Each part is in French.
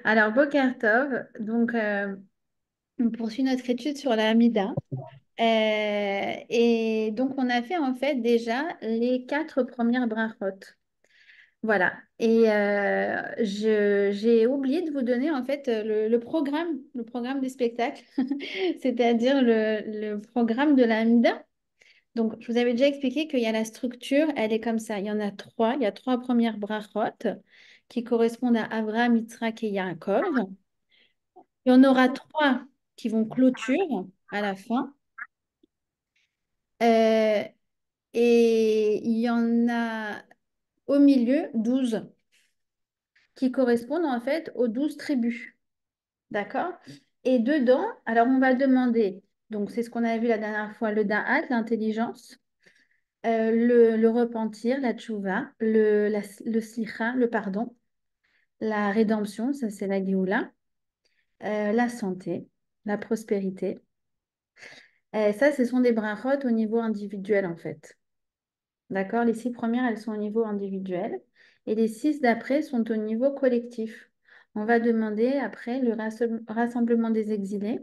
Alors, Boker Tov, donc on poursuit notre étude sur la Hamida. Et donc, on a fait en fait déjà les quatre premières brachot. Voilà. Et j'ai oublié de vous donner en fait le programme des spectacles, c'est-à-dire le programme de la Hamida. Donc, je vous avais déjà expliqué qu'il y a la structure, elle est comme ça. Il y en a trois. Il y a trois premières brachot qui correspondent à Abraham, Yitzhak et Yaakov. Il y en aura trois qui vont clôture à la fin. Euh, et il y en a au milieu 12 qui correspondent en fait aux 12 tribus. D'accord? Et dedans, alors on va demander, donc c'est ce qu'on a vu la dernière fois, le da'at, l'intelligence, le repentir, la tchouva, le slicha, le pardon, la rédemption, ça c'est la géoula, la santé, la prospérité. Ça, ce sont des brachot au niveau individuel, en fait. D'accord? Les six premières, elles sont au niveau individuel. Et les six d'après sont au niveau collectif. On va demander après le rassemblement des exilés,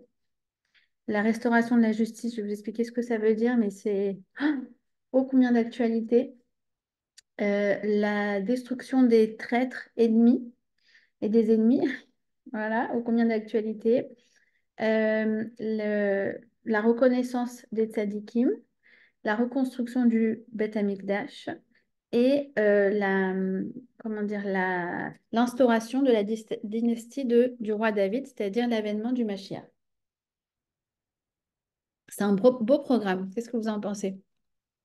la restauration de la justice. Je vais vous expliquer ce que ça veut dire, mais c'est ô combien d'actualité. La destruction des traîtres ennemis et des ennemis. Voilà, ô combien d'actualité. La reconnaissance des tzadikim, la reconstruction du Beth Amikdash et comment dire, l'instauration de la dynastie du roi David, c'est-à-dire l'avènement du Mashiach. C'est un beau programme. Qu'est-ce que vous en pensez?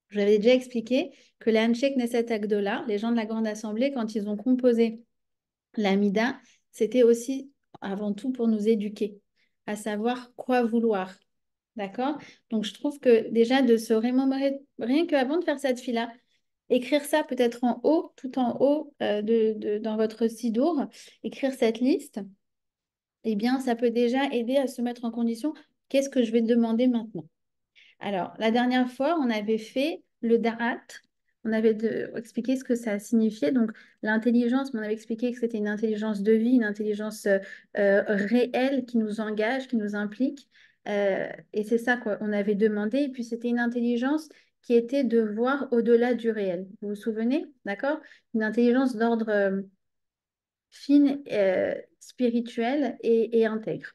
Je vous avais déjà expliqué que les Anshek Knesset Agdola, les gens de la Grande Assemblée, quand ils ont composé l'Amida, c'était aussi avant tout pour nous éduquer, à savoir quoi vouloir. D'accord? Donc, je trouve que déjà de se remémorer, rien qu'avant de faire cette fila, écrire ça peut-être en haut, tout en haut dans votre sidour, écrire cette liste, eh bien, ça peut déjà aider à se mettre en condition, qu'est-ce que je vais demander maintenant? Alors, la dernière fois, on avait fait le da'at, on avait expliqué ce que ça signifiait. Donc, l'intelligence, on avait expliqué que c'était une intelligence de vie, une intelligence réelle qui nous engage, qui nous implique. Et c'est ça qu'on avait demandé. Et puis, c'était une intelligence qui était de voir au-delà du réel. Vous vous souvenez? D'accord? Une intelligence d'ordre fine, spirituelle et intègre.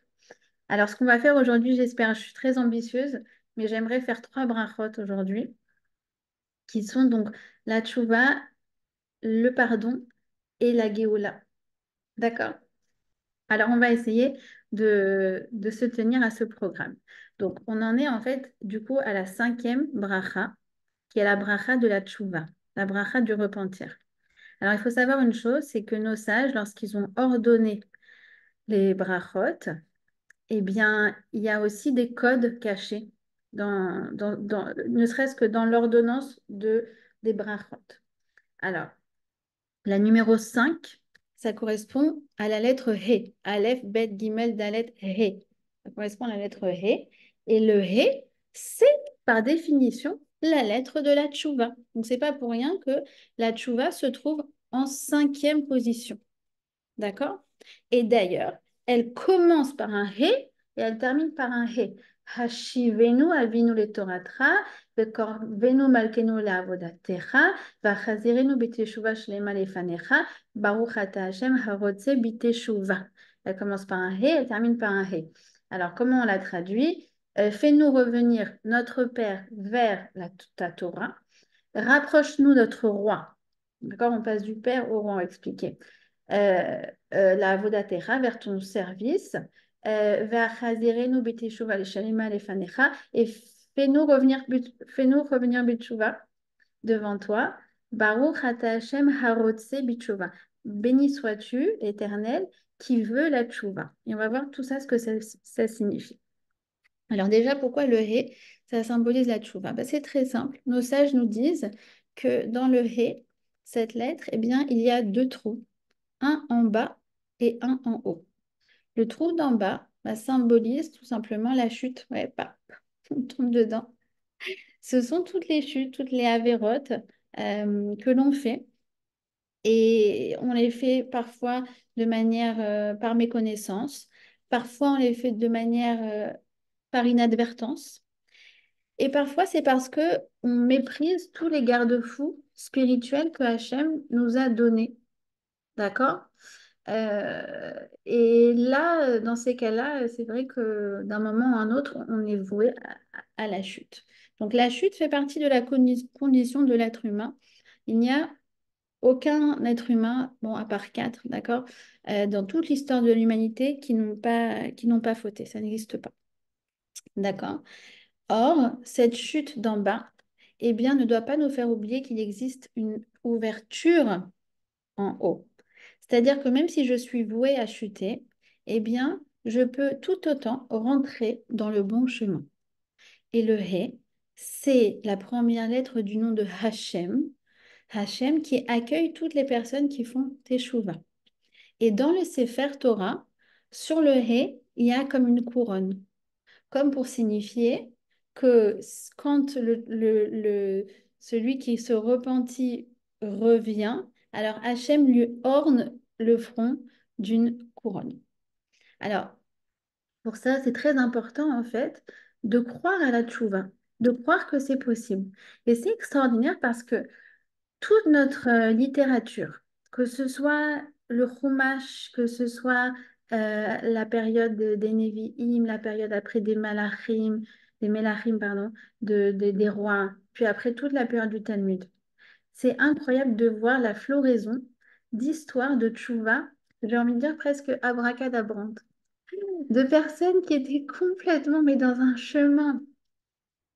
Alors, ce qu'on va faire aujourd'hui, j'espère, je suis très ambitieuse, mais j'aimerais faire trois brachot aujourd'hui, qui sont donc la tchouva, le pardon et la géoula. D'accord? Alors, on va essayer de se tenir à ce programme. Donc, on en est en fait, du coup, à la cinquième bracha, qui est la bracha de la tchouva, la bracha du repentir. Alors, il faut savoir une chose, c'est que nos sages, lorsqu'ils ont ordonné les brachot, eh bien, il y a aussi des codes cachés, ne serait-ce que dans l'ordonnance des brachot. Alors, la numéro 5, ça correspond à la lettre He. Aleph, Bet, Gimel, Dalet, He. Ça correspond à la lettre He. Et le He, c'est par définition la lettre de la tchouva. Donc, c'est pas pour rien que la tchouva se trouve en cinquième position. D'accord? Et d'ailleurs, elle commence par un he et elle termine par un he. Hashivenu avinu le toratra, vekorvenu malkenu le avodatecha, vachazirenu biteshuva shlema lefanecha, baruch ata Hashem harotze biteshuva. Elle commence par un he, elle termine par un he. Alors, comment on la traduit? Fais-nous revenir notre Père vers ta Torah, rapproche-nous notre roi. D'accord? On passe du Père au roi, on va expliquer euh, la Vodatera vers ton service, Ve'achazirenu b'teshuva l'shalima lefanecha, et fais-nous revenir b'teshuva devant toi. Baruch ata Hashem harotse b'teshuva. Béni sois-tu, l'Éternel, qui veut la tchouva. Et on va voir tout ça, ce que ça signifie. Alors déjà, pourquoi le He, ça symbolise la tchouva? Ben, c'est très simple. Nos sages nous disent que dans le He, cette lettre, eh bien, il y a deux trous, un en bas et un en haut. Le trou d'en bas bah, symbolise tout simplement la chute. Ouais, paf, on tombe dedans. Ce sont toutes les chutes, toutes les avérotes que l'on fait Et on les fait parfois de manière par méconnaissance, parfois on les fait de manière par inadvertance, et parfois c'est parce que on méprise tous les garde-fous spirituels que Hachem nous a donnés. D'accord? Et là, dans ces cas-là, c'est vrai que d'un moment à un autre, on est voué à la chute. Donc la chute fait partie de la condition de l'être humain. Il n'y a aucun être humain, bon, à part quatre, d'accord, dans toute l'histoire de l'humanité qui n'ont pas fauté. Ça n'existe pas. D'accord? Or, cette chute d'en bas, eh bien, ne doit pas nous faire oublier qu'il existe une ouverture en haut. C'est-à-dire que même si je suis vouée à chuter, eh bien, je peux tout autant rentrer dans le bon chemin. Et le He, c'est la première lettre du nom de Hachem, Hachem qui accueille toutes les personnes qui font Teshuvah. Et dans le Sefer Torah, sur le He, il y a comme une couronne, comme pour signifier que quand celui qui se repentit revient, alors Hachem lui orne le front d'une couronne. Alors, pour ça, c'est très important en fait de croire à la tchouva, de croire que c'est possible. Et c'est extraordinaire parce que toute notre littérature, que ce soit le Chumash, que ce soit la période des Nevi'im, la période après des Melachim, pardon, des rois, puis après toute la période du Talmud. C'est incroyable de voir la floraison d'histoires de Tchouva, j'ai envie de dire presque abracadabrante, de personnes qui étaient complètement, mais dans un chemin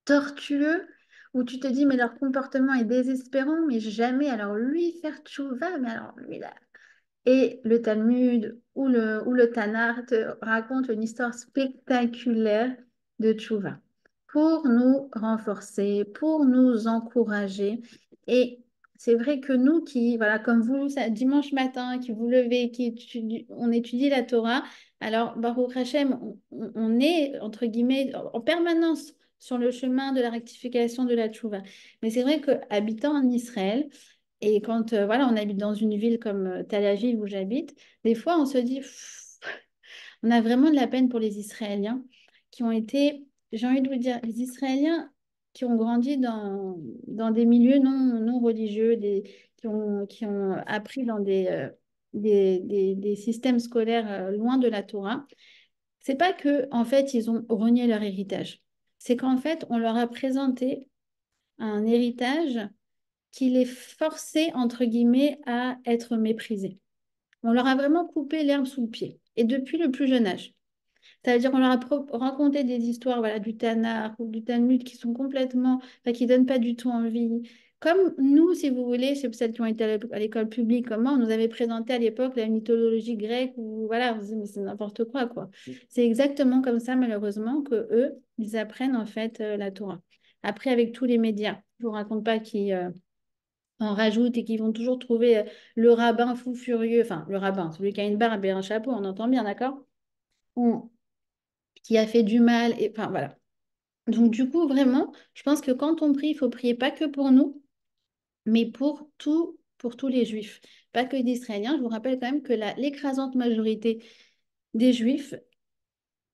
tortueux où tu te dis, mais leur comportement est désespérant, mais jamais, alors lui faire tchouva, mais alors lui là. Et le Talmud ou le Tanakh te raconte une histoire spectaculaire de tchouva pour nous renforcer, pour nous encourager. Et c'est vrai que nous qui, voilà, comme vous, dimanche matin, qui vous levez, on étudie la Torah, alors Baruch Hashem, on est, entre guillemets, en permanence sur le chemin de la rectification de la tchouva. Mais c'est vrai qu'habitant en Israël, et quand voilà, on habite dans une ville comme Tel Aviv où j'habite, des fois on se dit, pff, on a vraiment de la peine pour les Israéliens qui ont été, j'ai envie de vous dire, les Israéliens qui ont grandi dans des milieux non religieux, qui ont appris dans des systèmes scolaires loin de la Torah. C'est pas que en fait ils ont renié leur héritage, c'est qu'en fait on leur a présenté un héritage qui les forçait, entre guillemets, à être méprisés. On leur a vraiment coupé l'herbe sous le pied, et depuis le plus jeune âge. C'est-à-dire qu'on leur a raconté des histoires voilà, du Tanakh ou du Talmud qui sont complètement, enfin, qui donnent pas du tout envie. Comme nous, si vous voulez, c'est celles qui ont été à l'école publique, comment on nous avait présenté à l'époque la mythologie grecque, ou voilà, on se dit, mais c'est n'importe quoi, quoi. C'est exactement comme ça, malheureusement, que eux, ils apprennent en fait la Torah. Après, avec tous les médias, je vous raconte pas qui, en rajoutent et qui vont toujours trouver le rabbin fou furieux, enfin le rabbin, celui qui a une barbe et un chapeau, on entend bien, d'accord? Ou qui a fait du mal, et enfin voilà. Donc du coup, vraiment, je pense que quand on prie, il faut prier pas que pour nous, mais pour tous les juifs, pas que les Israéliens. Je vous rappelle quand même que l'écrasante majorité des juifs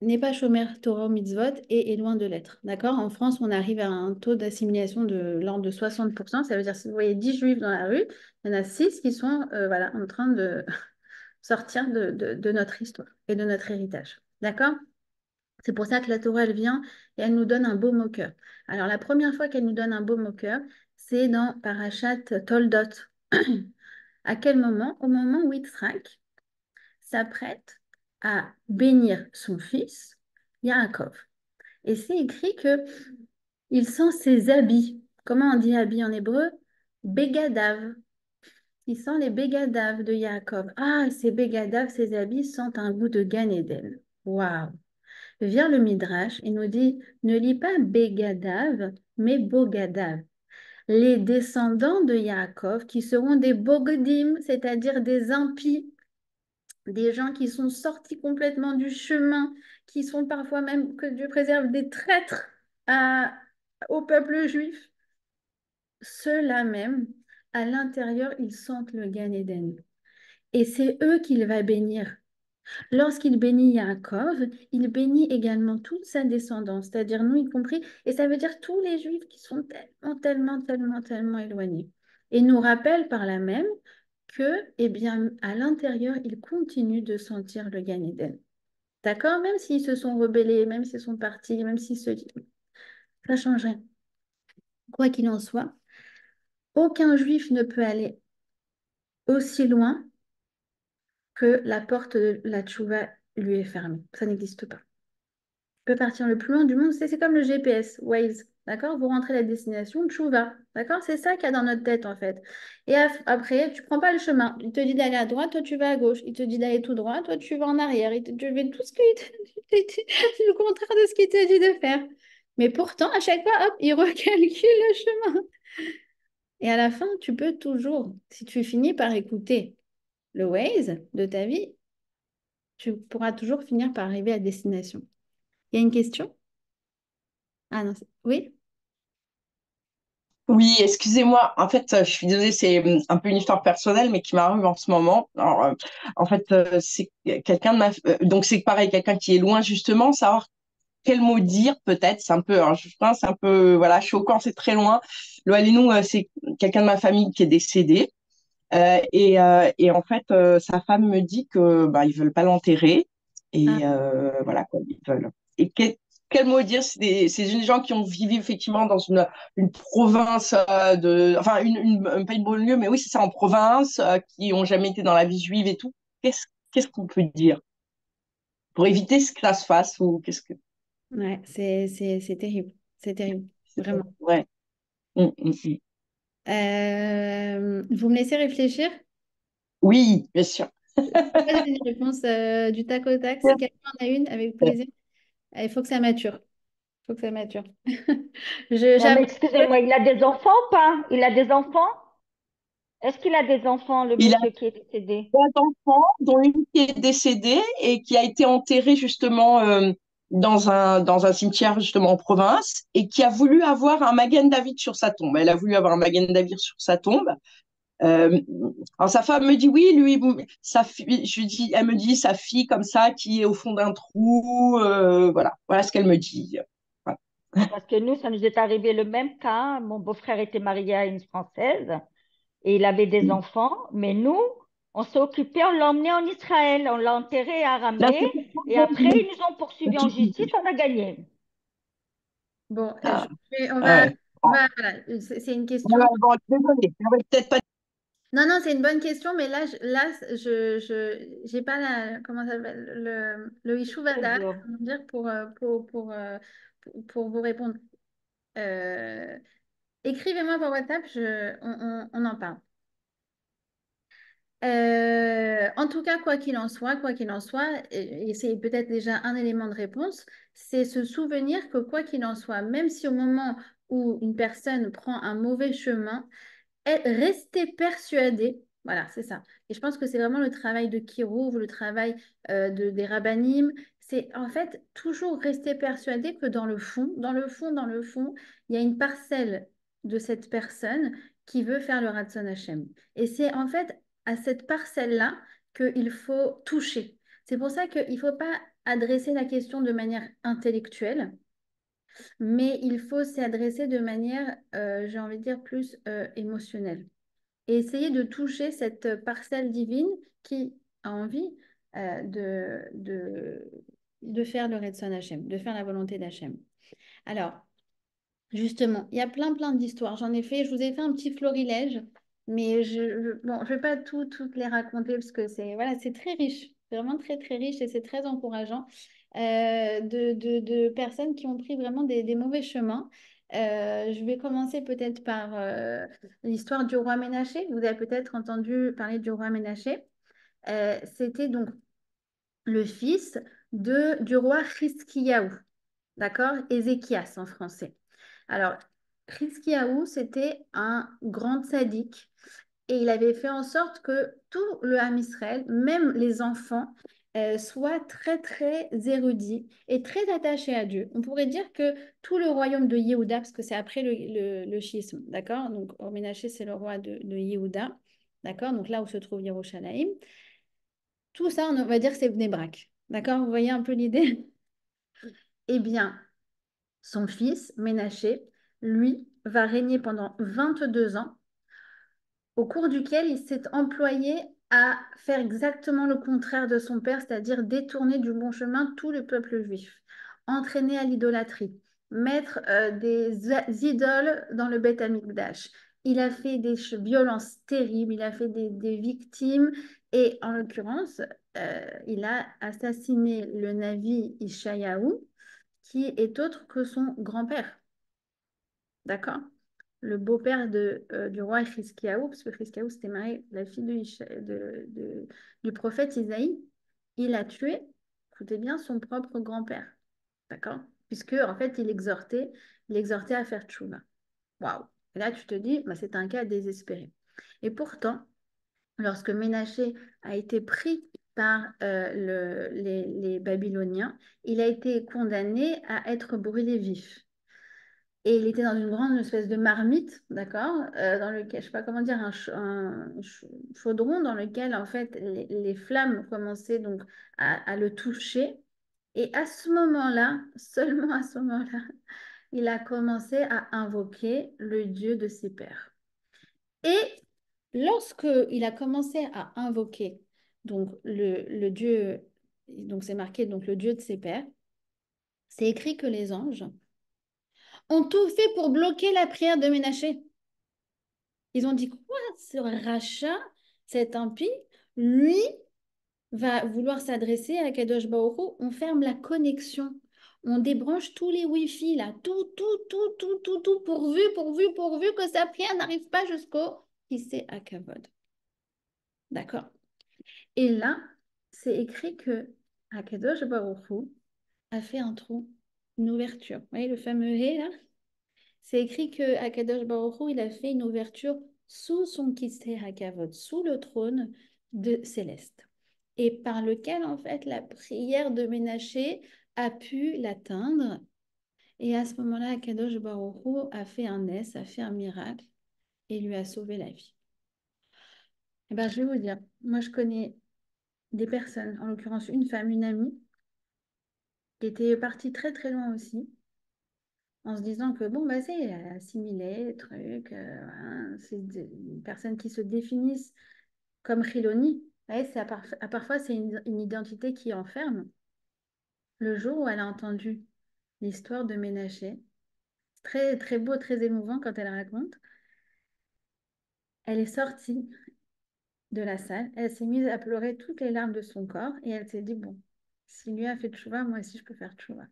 n'est pas chômeur Torah ou mitzvot et est loin de l'être. D'accord? En France, on arrive à un taux d'assimilation de l'ordre de 60%. Ça veut dire si vous voyez 10 juifs dans la rue, il y en a 6 qui sont voilà, en train de sortir de notre histoire et de notre héritage. D'accord? C'est pour ça que la Torah, elle vient et elle nous donne un baume au cœur. Alors, la première fois qu'elle nous donne un baume au cœur, c'est dans Parashat Toldot. À quel moment? Au moment où Yitzhak s'apprête à bénir son fils, Yaakov. Et c'est écrit que il sent ses habits. Comment on dit habits en hébreu? Begadav. Il sent les begadav de Yaakov. Ah, ces begadav, ces habits sentent un goût de Gan Eden. Waouh! Vient le Midrash et nous dit, ne lis pas begadav, mais bogadav. Les descendants de Yaakov qui seront des bogodim, c'est-à-dire des impies, des gens qui sont sortis complètement du chemin, qui sont parfois même, que Dieu préserve, des traîtres au peuple juif. Ceux-là même, à l'intérieur, ils sentent le Gan Eden. Et c'est eux qu'il va bénir. Lorsqu'il bénit Yaakov, il bénit également toute sa descendance, c'est-à-dire nous y compris, et ça veut dire tous les Juifs qui sont tellement, tellement, tellement, tellement éloignés. Et nous rappelle par là même que, eh bien, à l'intérieur, ils continuent de sentir le Gan Eden. D'accord? Même s'ils se sont rebellés, même s'ils sont partis, même s'ils se... Ça change rien. Quoi qu'il en soit, aucun Juif ne peut aller aussi loin que la porte de la tchouva lui est fermée. Ça n'existe pas. Peut partir le plus loin du monde, c'est comme le GPS, Waze, d'accord? Vous rentrez la destination, tchouva, d'accord? C'est ça qu'il y a dans notre tête, en fait. Et après, tu prends pas le chemin. Il te dit d'aller à droite, toi, tu vas à gauche. Il te dit d'aller tout droit, toi, tu vas en arrière. Tu fais tout ce qu'il le contraire de ce qu'il te dit de faire. Mais pourtant, à chaque fois, hop, il recalcule le chemin. Et à la fin, tu peux toujours, si tu finis par écouter le Waze de ta vie, tu pourras toujours finir par arriver à destination. Il y a une question? Ah non, oui? Oui, excusez-moi. En fait, je suis désolée, c'est un peu une histoire personnelle, mais qui m'arrive en ce moment. Alors, en fait, c'est quelqu'un de ma... donc, c'est pareil, quelqu'un qui est loin, justement, savoir quel mot dire, peut-être. C'est un peu, alors, je pense, c'est un peu, voilà, choquant, c'est très loin. Loalinou, c'est quelqu'un de ma famille qui est décédé. Et en fait, sa femme me dit que bah, ils veulent pas l'enterrer. Ah, Et voilà, quoi, ils veulent. Et quel mot dire? C'est des gens qui ont vécu effectivement dans une province enfin, pas une banlieue, mais oui, c'est ça, en province, qui ont jamais été dans la vie juive et tout. Qu'est-ce qu'on peut dire pour éviter que ça se fasse ou qu'est-ce que ouais, c'est terrible. C'est terrible, vraiment. ouais. Mm. Vous me laissez réfléchir? Oui, bien sûr. Je ne peux pas donner une réponse du tac au tac. Si quelqu'un en a une, avec plaisir. Il faut que ça mature. Il faut que ça mature. Non, mais J'avoue. ouais. excusez-moi, il a des enfants ou pas? Il a des enfants? Est-ce qu'il a des enfants, le Il a monsieur qui est décédé? trois enfants, dont une qui est décédée et qui a été enterrée justement dans un cimetière justement en province et qui a voulu avoir un Magen David sur sa tombe. Elle a voulu avoir un Magen David sur sa tombe. Euh, alors sa femme me dit oui, lui, sa fille, je lui dis, elle me dit sa fille comme ça qui est au fond d'un trou, voilà ce qu'elle me dit. Voilà. Ah, parce que nous, ça nous est arrivé le même cas. Mon beau-frère était marié à une Française et il avait des enfants, mais nous, on s'est occupé, on l'a emmené en Israël, on l'a enterré à Là, Ramé c'est pour ça et que après, ils nous ont poursuivis en justice, on a gagné. Bon, ah, ouais. voilà, c'est une Ouais, question. bon, désolée, j'aurais peut-être pas. Non, non, c'est une bonne question, mais j'ai pas comment ça s'appelle, le Très Ishuvada, dur. comment dire, pour vous répondre. Euh, Écrivez-moi par WhatsApp, on en parle. En tout cas, quoi qu'il en soit, et c'est peut-être déjà un élément de réponse, c'est se souvenir que quoi qu'il en soit, même si au moment où une personne prend un mauvais chemin, rester persuadé, voilà, c'est ça. Et je pense que c'est vraiment le travail de Kirouv, le travail des rabbinim, c'est en fait toujours rester persuadé que dans le fond, il y a une parcelle de cette personne qui veut faire le Ratzon Hashem. Et c'est en fait à cette parcelle-là qu'il faut toucher. C'est pour ça qu'il ne faut pas adresser la question de manière intellectuelle, mais il faut s'y adresser de manière, j'ai envie de dire, plus émotionnelle et essayer de toucher cette parcelle divine qui a envie de faire le Retson Hachem, de faire la volonté d'Hachem. Alors, justement, il y a plein d'histoires. Je vous ai fait un petit florilège, mais bon, je vais pas toutes les raconter parce que voilà, c'est très riche, c'est vraiment très riche et c'est très encourageant de personnes qui ont pris vraiment des mauvais chemins. Je vais commencer peut-être par l'histoire du roi Ménaché. Vous avez peut-être entendu parler du roi Ménaché. C'était donc le fils du roi Hiskiyahu, d'accord? Ézéchias en français. Alors, Hiskiyahu, c'était un grand sadique Et il avait fait en sorte que tout le Ham Israël, même les enfants, soient très, très érudits et très attachés à Dieu. On pourrait dire que tout le royaume de Yehuda, parce que c'est après le schisme, d'accord? Donc, Ménaché, c'est le roi de Yehuda, d'accord? Donc, là où se trouve Yerushalayim. Tout ça, on va dire que c'est Bnei Brak, d'accord? Vous voyez un peu l'idée? Eh bien, son fils, Ménaché, lui, va régner pendant 22 ans au cours duquel il s'est employé à faire exactement le contraire de son père, c'est-à-dire détourner du bon chemin tout le peuple juif, entraîner à l'idolâtrie, mettre des idoles dans le Beth Amikdash. Il a fait des violences terribles, il a fait des victimes et en l'occurrence, il a assassiné le Navi Ishayahu, qui est autre que son grand-père. D'accord? Le beau-père du roi Hiskiaou, parce que Hiskiaou s'était marié la fille du prophète Isaïe, il a tué, écoutez bien, son propre grand-père. D'accord? Puisque, en fait, il exhortait à faire tchouva. Waouh! Et là, tu te dis, bah, c'est un cas désespéré. Et pourtant, lorsque Ménaché a été pris par les Babyloniens, il a été condamné à être brûlé vif. Et il était dans une grande espèce de marmite, d'accord, dans lequel, je sais pas comment dire, chaudron dans lequel, en fait, les flammes commençaient donc à le toucher. Et à ce moment-là, seulement à ce moment-là, il a commencé à invoquer le Dieu de ses pères. Et lorsque il a commencé à invoquer donc le Dieu, donc c'est marqué donc le Dieu de ses pères, c'est écrit que les anges ont tout fait pour bloquer la prière de Ménaché. Ils ont dit quoi? Ce rachat, cet impie, lui va vouloir s'adresser à Kadosh Baruch Hu. On ferme la connexion. On débranche tous les Wi-Fi là. Tout, pourvu que sa prière n'arrive pas jusqu'au Kissé à Kavod. D'accord? Et là, c'est écrit que Akadosh Baruch Hu a fait un trou, une ouverture. Vous voyez le fameux hé là? C'est écrit que Akadosh Baruch Hu, il a fait une ouverture sous son Kisei HaKavod, sous le trône de Céleste, et par lequel, en fait, la prière de Ménaché a pu l'atteindre. Et à ce moment-là, Akadosh Baruch Hu a fait un a fait un miracle, et lui a sauvé la vie. Eh ben, je vais vous dire, moi, je connais des personnes, en l'occurrence une femme, une amie, qui était partie très, très loin aussi, en se disant que bon, bah, c'est assimilé, truc, c'est des personnes qui se définissent comme Chiloni. Ouais, parfois, c'est une identité qui enferme. Le jour où elle a entendu l'histoire de Ménaché, très, très beau, très émouvant quand elle raconte, elle est sortie de la salle, elle s'est mise à pleurer toutes les larmes de son corps et elle s'est dit, bon, si lui a fait tchouva, moi aussi je peux faire tchouva.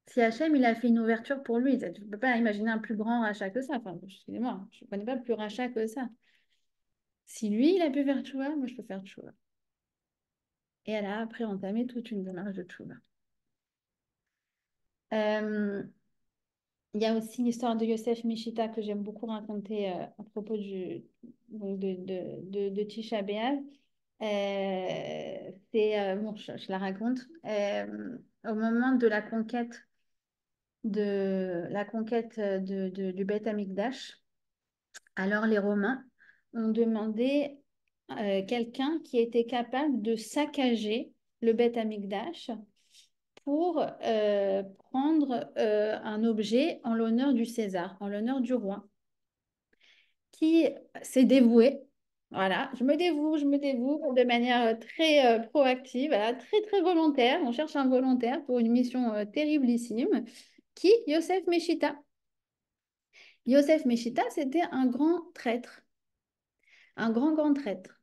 Si Hachem, il a fait une ouverture pour lui, tu ne peux pas imaginer un plus grand rachat que ça. Enfin, excusez-moi, je ne connais pas plus rachat que ça. Si lui, il a pu faire tchouva, moi, je peux faire tchouva. Et elle a après entamé toute une démarche de tchouva. Il y a aussi l'histoire de Yosef Mishita que j'aime beaucoup raconter à propos donc de Tisha B'Av. Bon, je la raconte. Au moment de la conquête du Beth Amikdash, alors les Romains ont demandé quelqu'un qui était capable de saccager le Beth Amikdash pour prendre un objet en l'honneur du César, en l'honneur du roi, qui s'est dévoué. Voilà, je me dévoue de manière très proactive, voilà, très très volontaire. On cherche un volontaire pour une mission terriblissime. Qui? Yosef Meshita. Yosef Meshita, c'était un grand traître, un grand traître,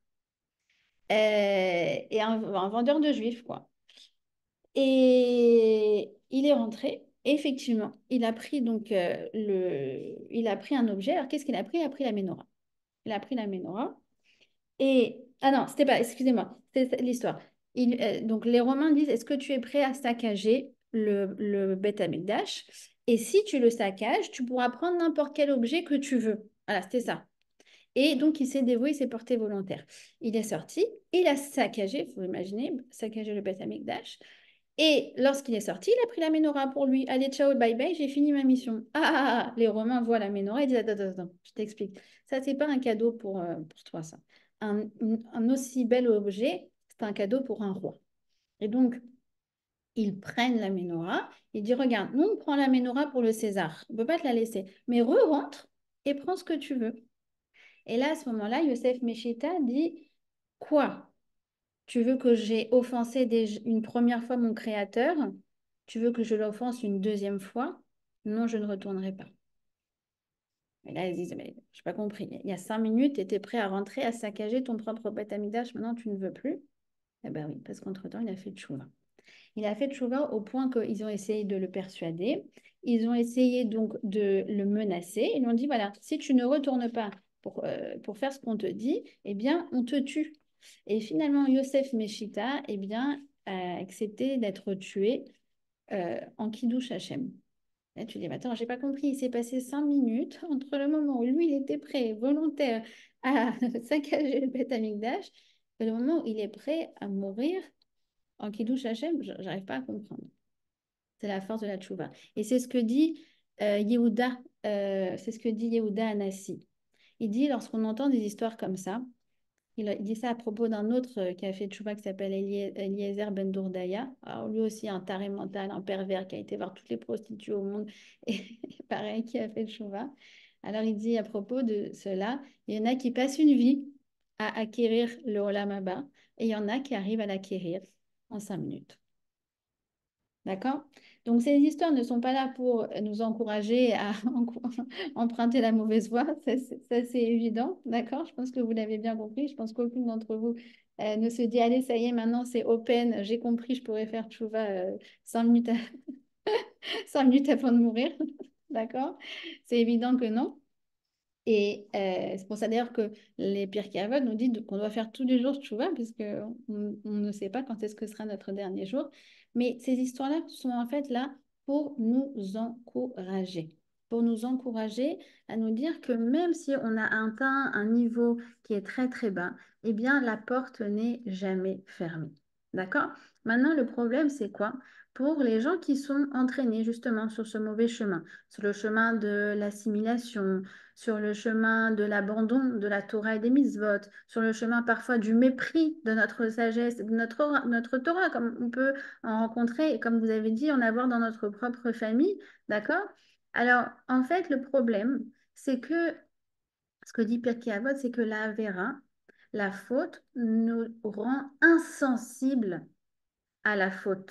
et un vendeur de juifs, quoi. Et il est rentré. Effectivement, il a pris donc il a pris un objet. Alors qu'est-ce qu'il a pris? Il a pris la menorah. Il a pris la menorah. Et ah non, c'était pas. Excusez-moi, c'est l'histoire. Donc les Romains disent, est-ce que tu es prêt à saccager le Beth Amikdash? Et si tu le saccages, tu pourras prendre n'importe quel objet que tu veux. Voilà, c'était ça. Et donc, il s'est dévoué, il s'est porté volontaire. Il est sorti, il a saccagé, il faut imaginer, saccagé le Beth Amikdash. Et lorsqu'il est sorti, il a pris la menorah pour lui. Allez, ciao, bye bye, j'ai fini ma mission. Les Romains voient la menorah et disent, attends, attends, attends, je t'explique. Ça, c'est pas un cadeau pour toi, ça. Un aussi bel objet, c'est un cadeau pour un roi. Et donc, ils prennent la menorah. Il dit, regarde, nous, on prend la menorah pour le César. On ne peut pas te la laisser. Mais re-rentre et prends ce que tu veux. Et là, à ce moment-là, Yosef Meshita dit, quoi? Tu veux que j'ai offensé une première fois mon Créateur? Tu veux que je l'offense une deuxième fois? Non, je ne retournerai pas. Et là, ils disent, mais je n'ai pas compris. Il y a 5 minutes, tu étais prêt à rentrer, à saccager ton propre Beth Amikdash. Maintenant, tu ne veux plus? Eh bien oui, parce qu'entre-temps, il a fait tchouva. Il a fait tchouva au point qu'ils ont essayé de le persuader. Ils ont essayé donc de le menacer. Ils lui ont dit, voilà, si tu ne retournes pas pour faire ce qu'on te dit, eh bien, on te tue. Et finalement, Yosef Meshita, eh bien, a accepté d'être tué en Kiddush Hashem. Là, tu dis, mais attends, j'ai pas compris. Il s'est passé 5 minutes entre le moment où lui, il était prêt, volontaire, à saccager le Beth Amikdash, et le moment où il est prêt à mourir en Kiddush Hashem. J'arrive pas à comprendre. C'est la force de la tchouva. Et c'est ce que dit Yehuda, c'est ce que dit Yehuda Anassi. Il dit, lorsqu'on entend des histoires comme ça, il dit ça à propos d'un autre qui a fait tchouva qui s'appelle Eliezer Ben Dourdaya. Alors lui aussi, un taré mental, un pervers qui a été voir toutes les prostituées au monde et pareil, qui a fait tchouva. Alors il dit à propos de cela, il y en a qui passent une vie à acquérir le Olam Haba et il y en a qui arrivent à l'acquérir en 5 minutes. D'accord? Donc, ces histoires ne sont pas là pour nous encourager à emprunter la mauvaise voie, ça, c'est évident, d'accord? Je pense que vous l'avez bien compris. Je pense qu'aucune d'entre vous ne se dit, allez, ça y est, maintenant c'est open, j'ai compris, je pourrais faire tchouva 5 minutes, 5 minutes avant de mourir, d'accord? C'est évident que non. Et c'est pour ça d'ailleurs que les Pirkei Avot nous disent qu'on doit faire tous les jours tchouva, puisqu'on on ne sait pas quand est-ce que sera notre dernier jour. Mais ces histoires-là sont en fait là pour nous encourager. Pour nous encourager à nous dire que même si on a atteint un niveau qui est très très bas, eh bien la porte n'est jamais fermée. D'accord? Maintenant, le problème, c'est quoi? Pour les gens qui sont entraînés justement sur ce mauvais chemin, sur le chemin de l'assimilation, sur le chemin de l'abandon de la Torah et des mitzvot, sur le chemin parfois du mépris de notre sagesse, de notre Torah, comme on peut en rencontrer et comme vous avez dit, en avoir dans notre propre famille, d'accord? Alors, en fait, le problème, c'est que, ce que dit Pirkei Avot, c'est que la Avera, la faute, nous rend insensibles à la faute.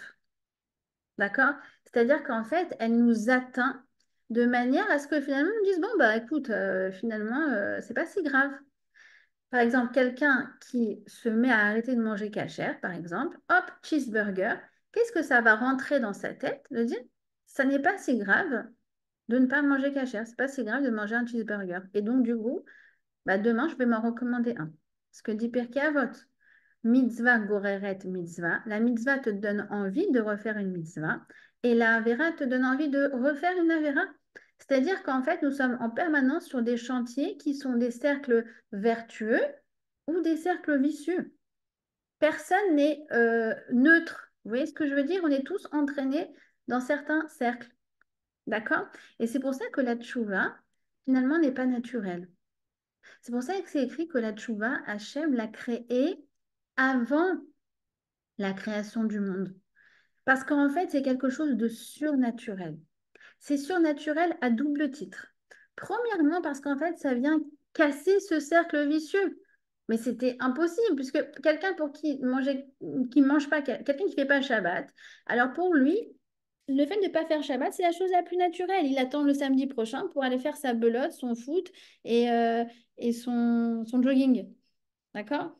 D'accord? C'est-à-dire qu'en fait, elle nous atteint de manière à ce que finalement, on dise, bon, bah écoute, finalement, c'est pas si grave. Par exemple, quelqu'un qui se met à arrêter de manger cachère, par exemple, hop, cheeseburger, qu'est-ce que ça va rentrer dans sa tête? De dire, ça n'est pas si grave de ne pas manger cachère, c'est pas si grave de manger un cheeseburger. Et donc, du coup, bah, demain, je vais m'en recommander un. Ce que dit Pirkei Avot. Mitzvah goreret mitzvah. La mitzvah te donne envie de refaire une mitzvah et la avera te donne envie de refaire une avera. C'est-à-dire qu'en fait, nous sommes en permanence sur des chantiers qui sont des cercles vertueux ou des cercles vicieux. Personne n'est neutre. Vous voyez ce que je veux dire? On est tous entraînés dans certains cercles. D'accord? Et c'est pour ça que la tchouva, finalement, n'est pas naturelle. C'est pour ça que c'est écrit que la tchouva, Hachem l'a créée avant la création du monde. Parce qu'en fait, c'est quelque chose de surnaturel. C'est surnaturel à double titre. Premièrement, parce qu'en fait, ça vient casser ce cercle vicieux. Mais c'était impossible, puisque quelqu'un pour qui mange pas, quelqu'un qui ne fait pas Shabbat, alors pour lui, le fait de ne pas faire Shabbat, c'est la chose la plus naturelle. Il attend le samedi prochain pour aller faire sa belote, son foot et son jogging. D'accord?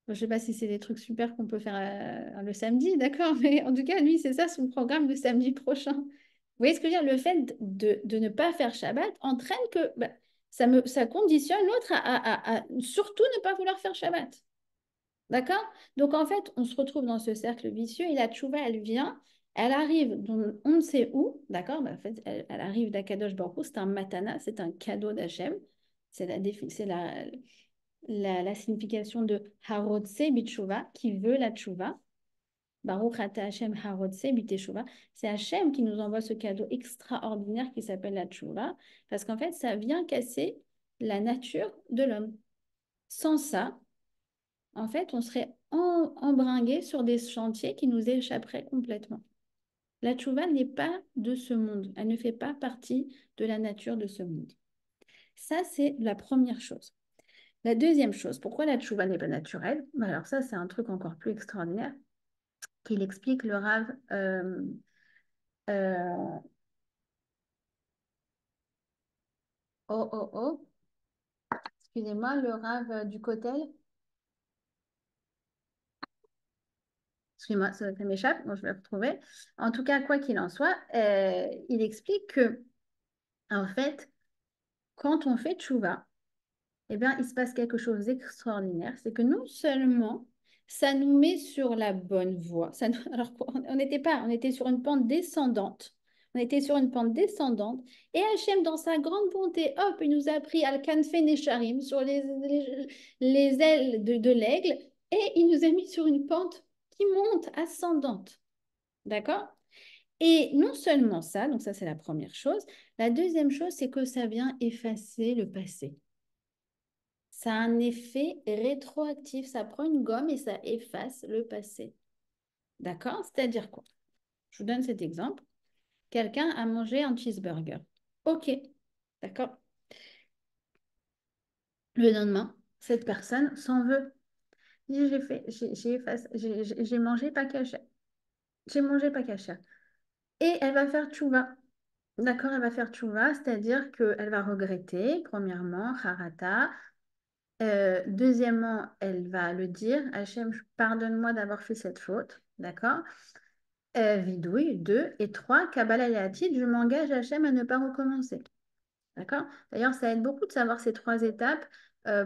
Je ne sais pas si c'est des trucs super qu'on peut faire le samedi, d'accord? Mais en tout cas, lui, c'est ça son programme le samedi prochain. Vous voyez ce que je veux dire? Le fait de ne pas faire Shabbat entraîne que bah, ça conditionne l'autre à surtout ne pas vouloir faire Shabbat. D'accord? Donc en fait, on se retrouve dans ce cercle vicieux et la tchouva, elle vient, elle arrive on ne sait où, d'accord? Bah, en fait, elle arrive d'Akadosh Baruch Hu, c'est un matana, c'est un cadeau d'Hachem. C'est la signification de Harotse Bitshuva, qui veut la tchouva. Baruch Ata Hashem Harotse Biteshuva. C'est Hashem qui nous envoie ce cadeau extraordinaire qui s'appelle la tchouva, parce qu'en fait, ça vient casser la nature de l'homme. Sans ça, en fait, on serait embringué sur des chantiers qui nous échapperaient complètement. La tchouva n'est pas de ce monde. Elle ne fait pas partie de la nature de ce monde. Ça, c'est la première chose. La deuxième chose, pourquoi la tchouva n'est pas naturelle? Alors ça, c'est un truc encore plus extraordinaire qu'il explique le Rav. Euh, oh, oh, oh, excusez-moi, le Rav du Kotel. Excusez-moi, ça m'échappe, bon, je vais le retrouver. En tout cas, quoi qu'il en soit, il explique que, en fait, quand on fait tchouva, eh bien, il se passe quelque chose d'extraordinaire. C'est que non seulement ça nous met sur la bonne voie, alors on n'était pas, on était sur une pente descendante. On était sur une pente descendante. Et Hachem, dans sa grande bonté, hop, il nous a pris Al-Kanfe Nesharim sur les ailes de l'aigle et il nous a mis sur une pente qui monte, ascendante. D'accord? Et non seulement ça, donc ça c'est la première chose. La deuxième chose, c'est que ça vient effacer le passé. Ça a un effet rétroactif. Ça prend une gomme et ça efface le passé. D'accord? C'est-à-dire quoi? Je vous donne cet exemple. Quelqu'un a mangé un cheeseburger. OK. D'accord? Le lendemain, cette personne s'en veut. J'ai mangé pas caché. J'ai mangé pas caché. Et elle va faire tchouva. D'accord, elle va faire tchouva, c'est-à-dire qu'elle va regretter, premièrement, harata. Deuxièmement, elle va le dire, Hachem, pardonne-moi d'avoir fait cette faute, d'accord? Vidouille, 2. Et 3, Kabbalah Yatit, je m'engage Hachem à ne pas recommencer, d'accord? D'ailleurs, ça aide beaucoup de savoir ces 3 étapes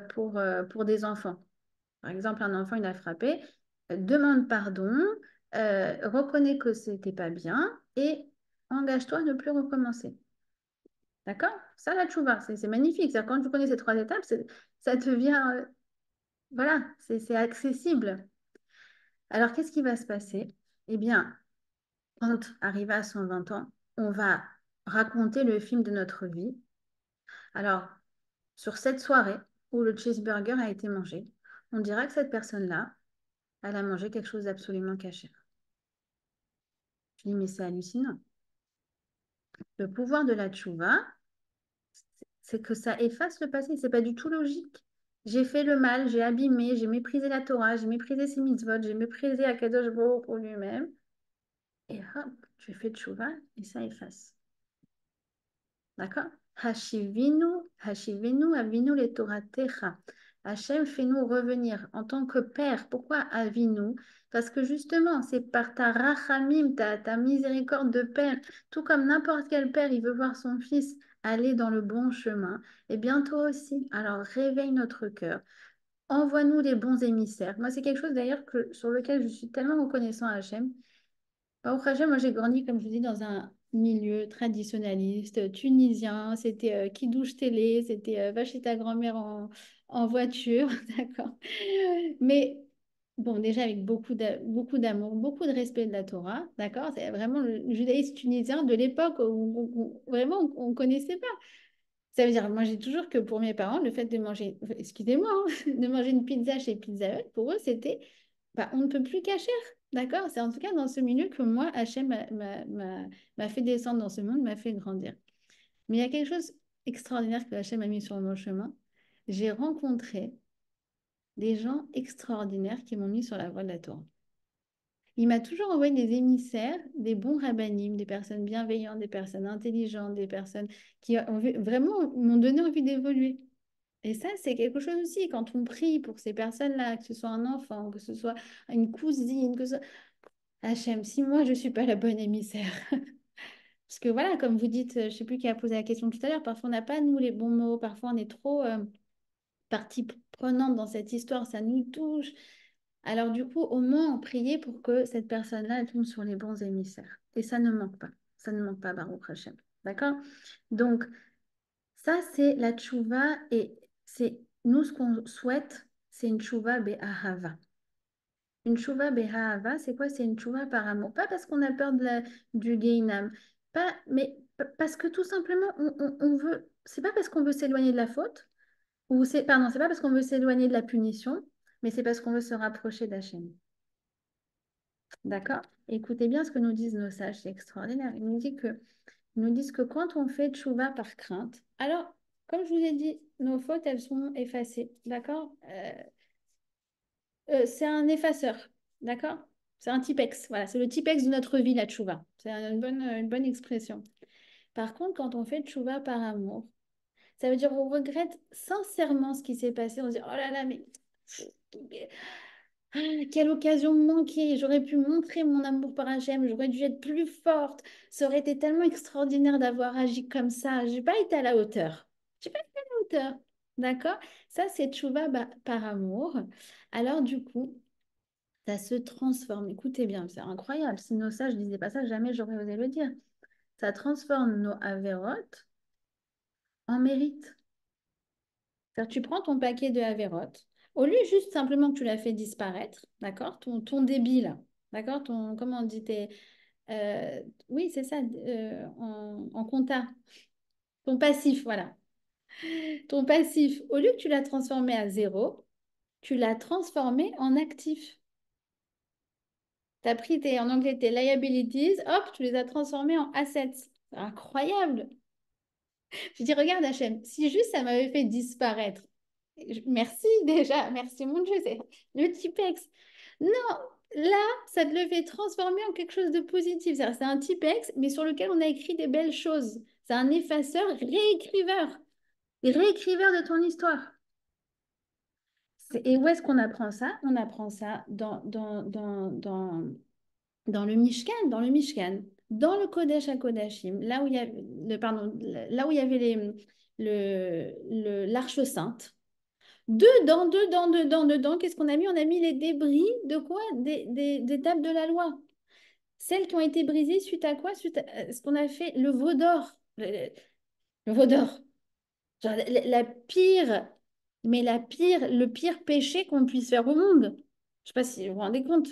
pour des enfants. Par exemple, un enfant, il a frappé, demande pardon, reconnais que c'était pas bien et engage-toi à ne plus recommencer. D'accord? Ça, la tchouva, c'est magnifique. C'est-à-dire, quand tu connais ces 3 étapes, ça devient, voilà, c'est accessible. Alors, qu'est-ce qui va se passer? Eh bien, quand arrivé à 120 ans, on va raconter le film de notre vie. Alors, sur cette soirée où le cheeseburger a été mangé, on dira que cette personne-là, elle a mangé quelque chose d'absolument caché. Je dis, mais c'est hallucinant. Le pouvoir de la tchouva, c'est que ça efface le passé. C'est pas du tout logique. J'ai fait le mal, j'ai abîmé, j'ai méprisé la Torah, j'ai méprisé ses mitzvot, j'ai méprisé Akadosh Baruch pour lui-même. Et hop, tu fais tchouva et ça efface. D'accord? Hashivinu, avinu le Toratecha. Hachem, fais-nous revenir en tant que père. Pourquoi avinu? Parce que justement, c'est par ta rachamim, ta miséricorde de père, tout comme n'importe quel père, il veut voir son fils aller dans le bon chemin. Et bien toi aussi. Alors réveille notre cœur. Envoie-nous les bons émissaires. Moi, c'est quelque chose d'ailleurs sur lequel je suis tellement reconnaissant à Hachem. Au Khaja, moi j'ai grandi, comme je vous dis, dans un milieu traditionnaliste tunisien. C'était Kidouche télé, c'était va chez ta grand-mère en voiture, d'accord. Mais bon, déjà avec beaucoup d'amour, beaucoup de respect de la Torah, d'accord. C'est vraiment le judaïsme tunisien de l'époque où vraiment on ne connaissait pas. Ça veut dire, moi j'ai toujours que pour mes parents, le fait de manger, excusez-moi, hein, de manger une pizza chez Pizza Hut, pour eux c'était, bah, on ne peut plus cacher, d'accord? C'est en tout cas dans ce milieu que moi, Hachem m'a fait descendre dans ce monde, m'a fait grandir. Mais il y a quelque chose d'extraordinaire que Hachem a mis sur mon chemin. J'ai rencontré des gens extraordinaires qui m'ont mis sur la voie de la Torah. Il m'a toujours envoyé des émissaires, des bons rabbinim, des personnes bienveillantes, des personnes intelligentes, des personnes qui vraiment m'ont donné envie d'évoluer. Et ça, c'est quelque chose aussi, quand on prie pour ces personnes-là, que ce soit un enfant, que ce soit une cousine, que ce soit... Hachem, si moi, je ne suis pas la bonne émissaire. Parce que voilà, comme vous dites, je ne sais plus qui a posé la question tout à l'heure, parfois on n'a pas, nous, les bons mots, parfois on est trop partie prenante dans cette histoire, ça nous touche. Alors du coup, au moins, prier pour que cette personne-là, elle tombe sur les bons émissaires. Et ça ne manque pas. Ça ne manque pas, Baruch Hashem. D'accord? Donc, Ça, c'est la tchouva et c'est nous ce qu'on souhaite, c'est une tchouva be'ahava. Une tchouva be'ahava, c'est quoi? C'est une tchouva par amour. Pas parce qu'on a peur du Gehinam, pas, mais parce que tout simplement, on veut. C'est pas parce qu'on veut s'éloigner de la faute, ou c'est, pardon, c'est pas parce qu'on veut s'éloigner de la punition, mais c'est parce qu'on veut se rapprocher d'Hachem. D'accord? Écoutez bien ce que nous disent nos sages, c'est extraordinaire. Ils nous disent que quand on fait tchouva par crainte, alors, comme je vous ai dit, nos fautes, elles sont effacées. D'accord? C'est un effaceur. D'accord? C'est un Tipex. Voilà, c'est le Tipex de notre vie, la tchouva. C'est une bonne expression. Par contre, quand on fait tchouva par amour, ça veut dire qu'on regrette sincèrement ce qui s'est passé. On se dit, oh là là, mais ah, quelle occasion manquée! J'aurais pu montrer mon amour par Hachem, j'aurais dû être plus forte. Ça aurait été tellement extraordinaire d'avoir agi comme ça. J'ai pas été à la hauteur. J'ai pas été à la hauteur. D'accord? Ça, c'est tchouva par amour. Alors, du coup, ça se transforme. Écoutez bien, c'est incroyable. Si nos sages disaient pas ça, jamais j'aurais osé le dire. Ça transforme nos avérotes en mérite. C'est-à-dire, tu prends ton paquet de Avérote, au lieu juste simplement que tu l'as fait disparaître, d'accord? Ton débit, là, d'accord? Comment on dit? Oui, c'est ça, en compta. Ton passif, voilà. Ton passif, au lieu que tu l'as transformé à zéro, tu l'as transformé en actif. Tu as pris en anglais tes liabilities, hop, tu les as transformés en assets. C'est incroyable. Je dis, regarde, Hachem, si juste ça m'avait fait disparaître, merci déjà, merci mon Dieu, c'est le Tipex. Non, là, ça te le fait transformer en quelque chose de positif. C'est un Tipex, mais sur lequel on a écrit des belles choses. C'est un effaceur réécriveur de ton histoire. Et où est-ce qu'on apprend ça? On apprend ça dans le Mishkan, dans le Kodesh à Kodashim, là où il y avait, pardon, là où il y avait l'Arche Sainte. Dedans, qu'est-ce qu'on a mis? On a mis les débris de quoi? Des tables de la loi. Celles qui ont été brisées suite à quoi? Suite à ce qu'on a fait, le veau d'or. Le veau d'or. Genre, la pire, mais le pire péché qu'on puisse faire au monde. Je ne sais pas si vous vous rendez compte.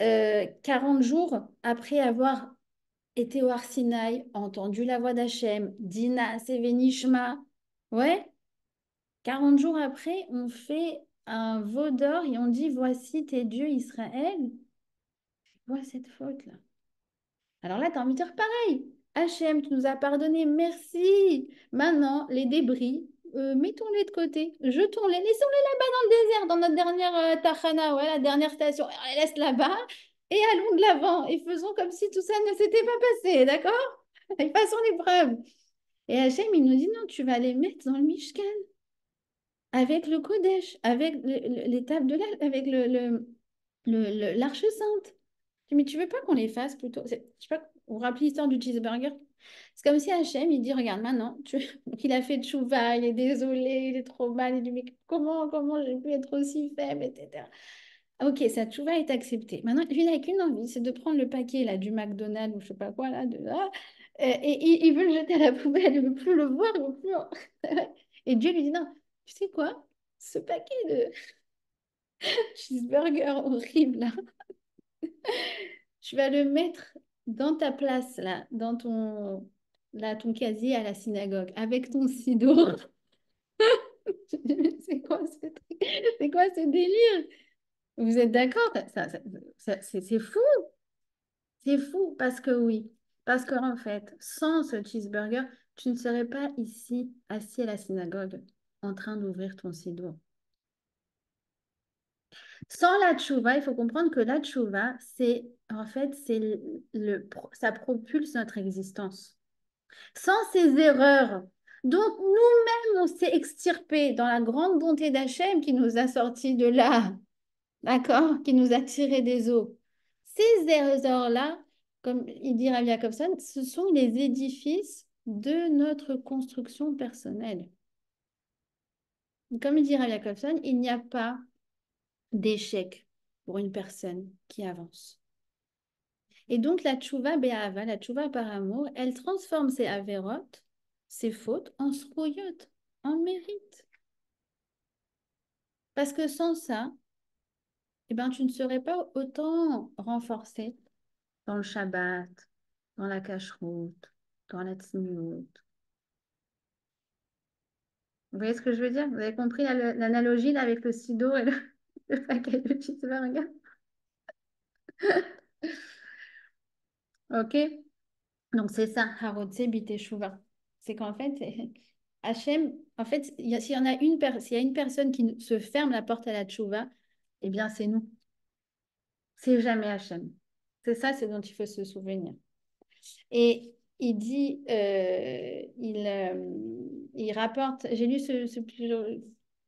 40 jours après avoir été au Arsinaï, entendu la voix d'Hachem, Dina, Sevenishma. Ouais, 40 jours après, on fait un veau d'or et on dit, voici tes dieux Israël. Vois cette faute-là. Alors là, tu as envie de dire pareil. Hachem, tu nous as pardonné, merci. Maintenant, les débris, mettons-les de côté, jetons-les, laissons-les là-bas dans le désert, dans notre dernière Tachana, ouais, la dernière station. On les laisse là-bas et allons de l'avant et faisons comme si tout ça ne s'était pas passé, d'accord? Et façons l'épreuve. Et Hachem, il nous dit, non, tu vas les mettre dans le Mishkan, avec le Kodesh, avec les tables de l'Arche, avec l'Arche Sainte. Mais tu veux pas qu'on les fasse plutôt? Je sais pas, on rappelle l'histoire du cheeseburger. C'est comme si Hachem, il dit, regarde, maintenant, donc il a fait tchouva, il est désolé, il est trop mal, il dit, mais comment j'ai pu être aussi faible, etc. Ok, sa tchouva est acceptée. Maintenant, il n'a qu'une envie, c'est de prendre le paquet là, du McDonald's ou je sais pas quoi, là, et il veut le jeter à la poubelle, il ne veut plus le voir, il veut plus... Et Dieu lui dit, non, tu sais quoi? Ce paquet de cheeseburger horrible, là, tu vas le mettre dans ta place, là, ton casier à la synagogue, avec ton sidour. Je dis, mais c'est quoi ce truc? C'est quoi ce délire? Vous êtes d'accord? C'est fou. C'est fou parce que oui. Parce qu'en fait, sans ce cheeseburger, tu ne serais pas ici, assis à la synagogue, en train d'ouvrir ton sidour. Sans la tchouva, il faut comprendre que la tchouva, c'est en fait, ça propulse notre existence. Sans ces erreurs dont nous-mêmes on s'est extirpés dans la grande bonté d'Hachem qui nous a sortis de là, d'accord, qui nous a tirés des eaux. Ces erreurs-là, comme il dit Rav Jacobson, ce sont les édifices de notre construction personnelle. Comme il dit Rav Jacobson, il n'y a pas d'échec pour une personne qui avance. Et donc la tchouva be'ahava, la tchouva par amour, elle transforme ses avérotes ses fautes en srouyot, en mérite. Parce que sans ça, eh ben, tu ne serais pas autant renforcé dans le Shabbat, dans la cacheroute, dans la tsniout. Vous voyez ce que je veux dire? Vous avez compris l'analogie là, avec le sido et le paquet de cheeseburger? Ok? Donc c'est ça, Harotse Biteshuva. C'est qu'en fait, Hachem, en fait, s'il y en a s'il y a une personne qui se ferme la porte à la tchouva, eh bien c'est nous. C'est jamais Hachem. C'est ça, c'est dont il faut se souvenir. Et il dit, il rapporte, j'ai lu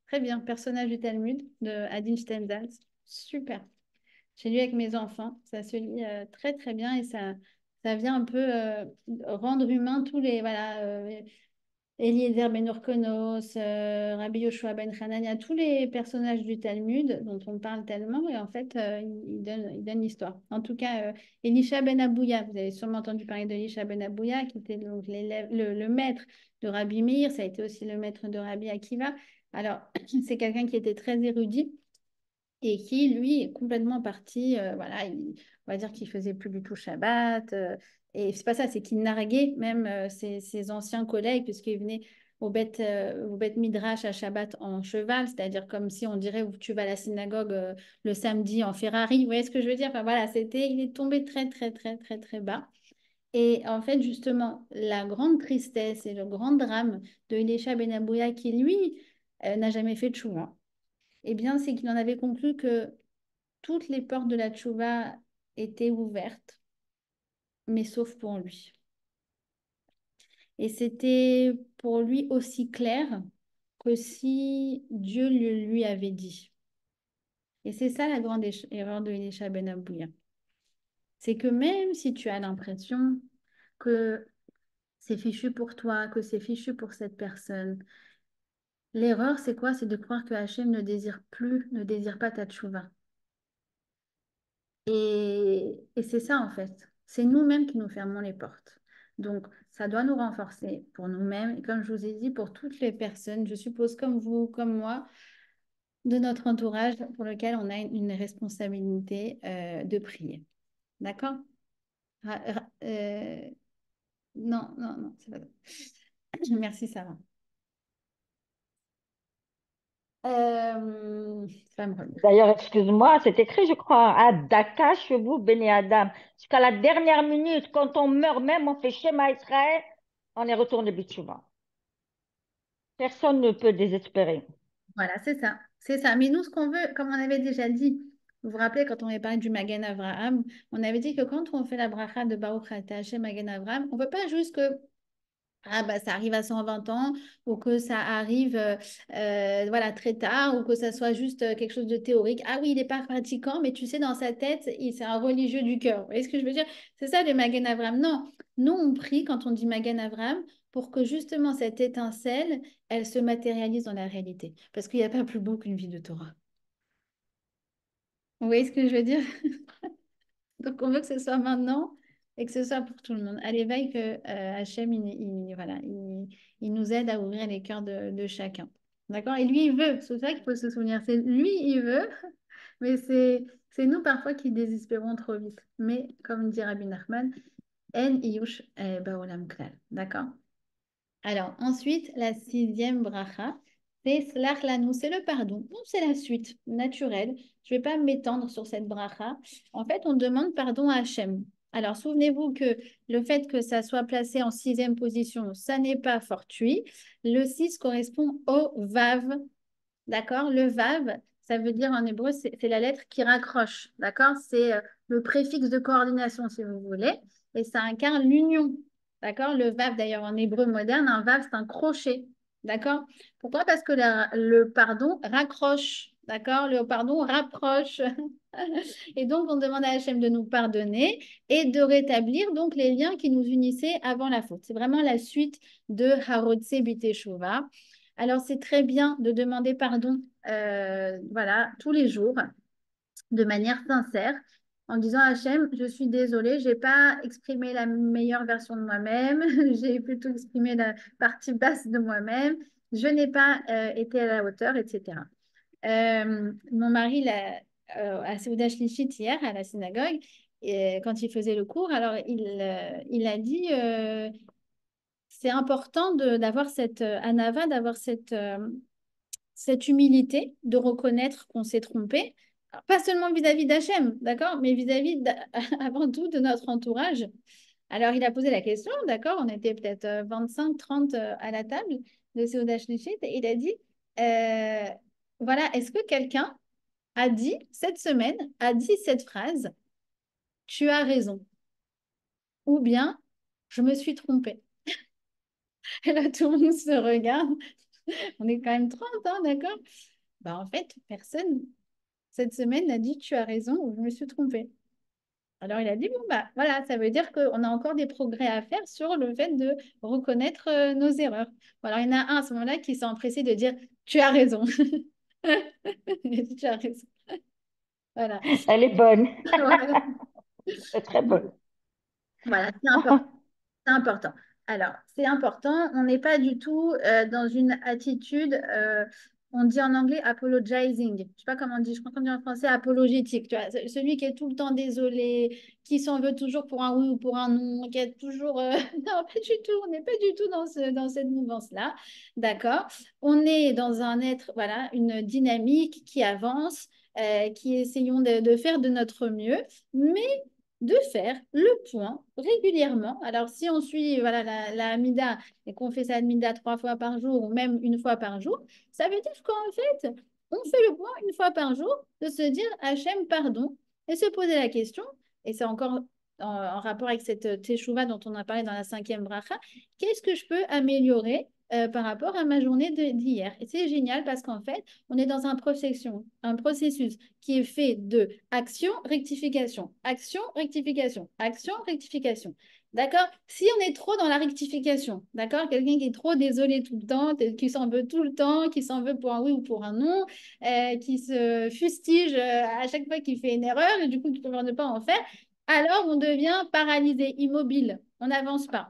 très bien, personnage du Talmud de Adin Stendhal, super. J'ai lu avec mes enfants, ça se lit très très bien et ça vient un peu rendre humain tous les, voilà, Eliezer ben Urkonos, Rabbi Yoshua ben Hanania, tous les personnages du Talmud dont on parle tellement, et en fait, il donne l'histoire. En tout cas, Elisha ben Abouya, vous avez sûrement entendu parler d'Elisha ben Abouya, qui était donc le maître de Rabbi Meir, ça a été aussi le maître de Rabbi Akiva. Alors, c'est quelqu'un qui était très érudit et qui, lui, est complètement parti. Voilà, on va dire qu'il faisait plus du tout Shabbat. Et c'est pas ça, c'est qu'il narguait même ses anciens collègues, puisqu'il venait au Beth Midrash à Shabbat en cheval, c'est-à-dire comme si on dirait où tu vas à la synagogue le samedi en Ferrari. Vous voyez ce que je veux dire? Enfin voilà, il est tombé très, très, très, très, très bas. Et en fait, justement, la grande tristesse et le grand drame de Elisha Ben Abouya, qui lui n'a jamais fait de chouva, eh bien, c'est qu'il en avait conclu que toutes les portes de la tchouva étaient ouvertes, mais sauf pour lui. Et c'était pour lui aussi clair que si Dieu le lui avait dit. Et c'est ça la grande erreur de Elisha Ben Abouya. C'est que même si tu as l'impression que c'est fichu pour toi, que c'est fichu pour cette personne, l'erreur, c'est quoi? C'est de croire que Hachem ne désire pas ta tchouva. Et c'est ça, en fait. C'est nous-mêmes qui nous fermons les portes. Donc, ça doit nous renforcer pour nous-mêmes. Et comme je vous ai dit, pour toutes les personnes, je suppose comme vous, comme moi, de notre entourage pour lequel on a une responsabilité de prier. D'accord? Non, non, non, c'est pas ça. Merci, Sarah. Ça va me revenir. D'ailleurs, excuse-moi, c'est écrit, je crois, à Daka, vous, Béné Adam. Jusqu'à la dernière minute, quand on meurt même, on fait Shema Israël, on est retourné Bitchouva. Personne ne peut désespérer. Voilà, c'est ça. C'est ça. Mais nous, ce qu'on veut, comme on avait déjà dit, vous vous rappelez, quand on avait parlé du Magen Avraham, on avait dit que quand on fait la bracha de Baruch Atah Hashem Magen Avraham, on ne veut pas juste que bah, ça arrive à 120 ans ou que ça arrive voilà, très tard ou que ça soit juste quelque chose de théorique. Ah oui, il n'est pas pratiquant, mais tu sais, dans sa tête, c'est un religieux du cœur. Vous voyez ce que je veux dire? C'est ça le Magen Avraham. Non, nous, on prie quand on dit Magen Avraham pour que justement cette étincelle, elle se matérialise dans la réalité. Parce qu'il n'y a pas plus beau qu'une vie de Torah. Vous voyez ce que je veux dire? Donc, on veut que ce soit maintenant et que ce soit pour tout le monde. À l'éveil, que Hachem, voilà, il nous aide à ouvrir les cœurs de chacun. D'accord? Et lui, il veut. C'est ça qu'il faut se souvenir. C'est lui, il veut, mais c'est nous parfois qui désespérons trop vite. Mais, comme dit Rabbi Nachman, En iyush baolam klal. D'accord? Alors, ensuite, la sixième bracha, c'est Slach Lanu, c'est le pardon. Non, c'est la suite naturelle. Je ne vais pas m'étendre sur cette bracha. En fait, on demande pardon à Hachem. Alors, souvenez-vous que le fait que ça soit placé en sixième position, ça n'est pas fortuit. Le 6 correspond au Vav. D'accord? Le Vav, ça veut dire en hébreu, c'est la lettre qui raccroche. D'accord? C'est le préfixe de coordination, si vous voulez. Et ça incarne l'union. D'accord? Le Vav, d'ailleurs, en hébreu moderne, un Vav, c'est un crochet. D'accord? Pourquoi? Parce que le pardon raccroche. D'accord? Le pardon rapproche. Et donc, on demande à Hachem de nous pardonner et de rétablir donc les liens qui nous unissaient avant la faute. C'est vraiment la suite de Harotse Biteshuvah. Alors, c'est très bien de demander pardon, voilà, tous les jours, de manière sincère, en disant Hachem, je suis désolée, je n'ai pas exprimé la meilleure version de moi-même, j'ai plutôt exprimé la partie basse de moi-même, je n'ai pas été à la hauteur, etc. Mon mari, à Seuda Shlichit hier, à la synagogue, et, quand il faisait le cours, alors il a dit c'est important d'avoir cette anava, d'avoir cette humilité de reconnaître qu'on s'est trompé, alors, pas seulement vis-à-vis d'Hachem, d'accord, mais vis-à-vis avant tout de notre entourage. Alors, il a posé la question, d'accord, on était peut-être 25, 30 à la table de Seuda Shlichit, et il a dit, euh, voilà, est-ce que quelqu'un a dit, cette semaine, a dit cette phrase, tu as raison, ou bien, je me suis trompée. Et là, tout le monde se regarde. On est quand même 30, hein, d'accord? Bah, en fait, personne cette semaine n'a dit tu as raison ou je me suis trompée. Alors il a dit, bon, bah voilà, ça veut dire qu'on a encore des progrès à faire sur le fait de reconnaître nos erreurs. Bon, alors il y en a un à ce moment-là qui s'est empressé de dire tu as raison. Il a dit tu as raison. Voilà. Elle est bonne. Voilà, C'est très bonne. voilà, c'est important. C'est important. Alors, c'est important. On n'est pas du tout dans une attitude, on dit en anglais apologizing. Je ne sais pas comment on dit, je crois qu'on dit en français apologétique. Tu vois, celui qui est tout le temps désolé, qui s'en veut toujours pour un oui ou pour un non, qui est toujours. Non, pas du tout. On n'est pas du tout dans cette mouvance-là. D'accord? On est dans un être, voilà, une dynamique qui avance, qui essayons de faire de notre mieux, mais de faire le point régulièrement. Alors, si on suit voilà, la Amida et qu'on fait sa Amida 3 fois par jour ou même 1 fois par jour, ça veut dire qu'en fait, on fait le point 1 fois par jour de se dire Hachem, pardon, et se poser la question, et c'est encore en rapport avec cette teshuva dont on a parlé dans la 5e bracha, qu'est-ce que je peux améliorer par rapport à ma journée d'hier? Et c'est génial parce qu'en fait, on est dans un processus qui est fait de action, rectification, action, rectification, action, rectification. D'accord? Si on est trop dans la rectification, d'accord? Quelqu'un qui est trop désolé tout le temps, qui s'en veut tout le temps, qui s'en veut pour un oui ou pour un non, qui se fustige à chaque fois qu'il fait une erreur et du coup qui ne peut pas en faire, alors on devient paralysé, immobile. On n'avance pas.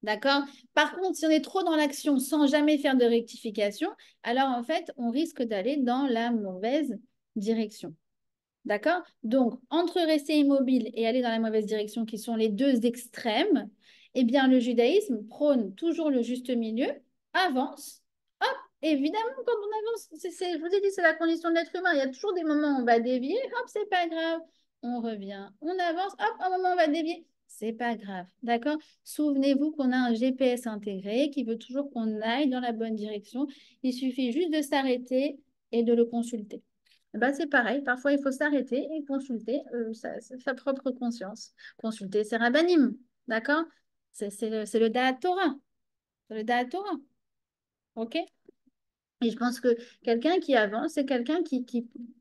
D'accord? Par contre, si on est trop dans l'action sans jamais faire de rectification, alors en fait, on risque d'aller dans la mauvaise direction. D'accord? Donc, entre rester immobile et aller dans la mauvaise direction, qui sont les deux extrêmes, eh bien, le judaïsme prône toujours le juste milieu, avance. Hop, évidemment, quand on avance, je vous ai dit, c'est la condition de l'être humain. Il y a toujours des moments où on va dévier, hop, c'est pas grave. On revient, on avance, hop, un moment on va dévier. C'est pas grave, d'accord? Souvenez-vous qu'on a un GPS intégré qui veut toujours qu'on aille dans la bonne direction. Il suffit juste de s'arrêter et de le consulter. Eh ben, c'est pareil, parfois il faut s'arrêter et consulter sa propre conscience. Consulter ses rabbinim, d'accord? C'est le Da'at Torah. C'est le Da'at Torah, ok? Et je pense que quelqu'un qui avance, c'est quelqu'un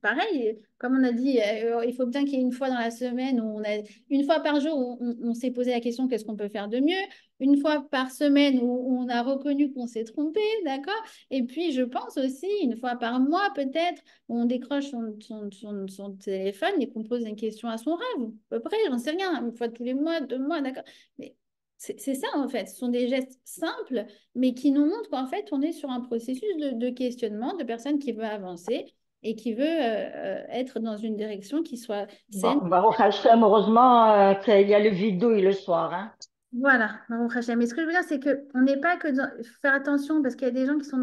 pareil, comme on a dit, il faut bien qu'il y ait 1 fois dans la semaine où 1 fois par jour où on s'est posé la question qu'est-ce qu'on peut faire de mieux, 1 fois par semaine où on a reconnu qu'on s'est trompé, d'accord? Et puis je pense aussi 1 fois par mois peut-être où on décroche son téléphone et qu'on pose une question à son rêve, à peu près, j'en sais rien, 1 fois tous les mois, 2 mois, d'accord? Mais c'est ça en fait, ce sont des gestes simples mais qui nous montre qu'en fait, on est sur un processus de questionnement de personne qui veut avancer et qui veut être dans une direction qui soit saine. Bon, Baruch Hashem, heureusement qu'il y a le vidouille le soir. Hein. Voilà, Baruch Hashem. Mais ce que je veux dire, c'est qu'on n'est pas que faut faire attention parce qu'il y a des gens qui sont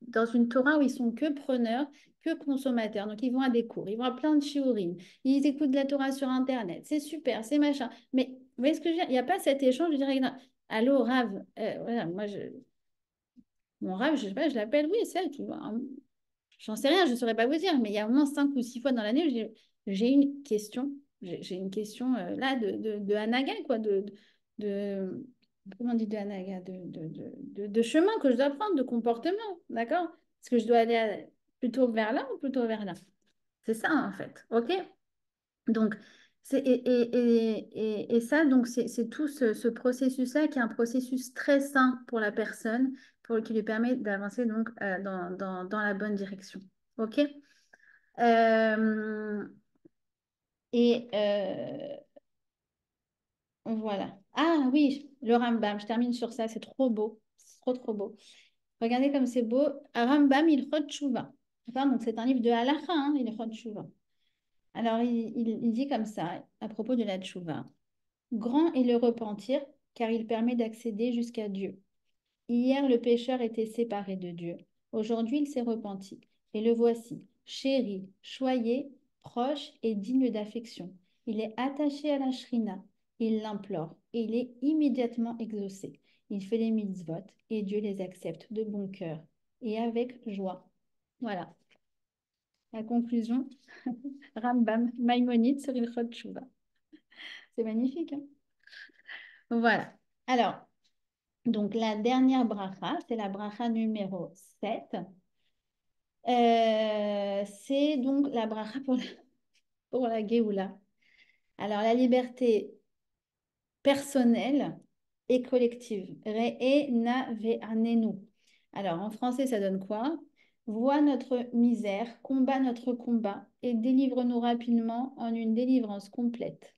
dans une Torah où ils sont que preneurs, que consommateurs. Donc, ils vont à des cours, ils vont à plein de shiurim, ils écoutent de la Torah sur Internet. C'est super, c'est machin. Mais vous voyez ce que je veux dire? Il n'y a pas cet échange. Je dirais, allô, Rav, voilà, mon Rav, je sais pas, je l'appelle, oui, c'est elle, tu vois. J'en sais rien, je ne saurais pas vous dire, mais il y a au moins 5 ou 6 fois dans l'année où j'ai une question. J'ai une question là de Hanaga, quoi, comment on dit de Hanaga, de chemin que je dois prendre, de comportement, d'accord? Est-ce que je dois aller plutôt vers là ou plutôt vers là? C'est ça, en fait, ok? Donc, et ça, donc, c'est tout ce processus-là qui est un processus très sain pour la personne, qui lui permet d'avancer donc dans la bonne direction. OK? Euh, Et voilà. Ah oui, le Rambam, je termine sur ça, c'est trop beau. C'est trop, trop beau. Regardez comme c'est beau. Rambam, il Tchouva. Enfin, donc c'est un livre de halakha, hein, il Tchouva. Alors, il dit comme ça, à propos de la tchouva. Grand est le repentir, car il permet d'accéder jusqu'à Dieu. Hier, le pécheur était séparé de Dieu. Aujourd'hui, il s'est repenti. Et le voici, chéri, choyé, proche et digne d'affection. Il est attaché à la shrina. Il l'implore et il est immédiatement exaucé. Il fait les mitzvot et Dieu les accepte de bon cœur et avec joie. Voilà. La conclusion, Rambam, Maïmonide sur Ilchot Tshuva. C'est magnifique, hein? Voilà. Alors, donc la dernière bracha, c'est la bracha numéro 7. C'est donc la bracha pour la Géoula. Alors, la liberté personnelle et collective. Re'e na ve'anenu. Alors, en français, ça donne quoi? Vois notre misère, combat notre combat et délivre-nous rapidement en une délivrance complète.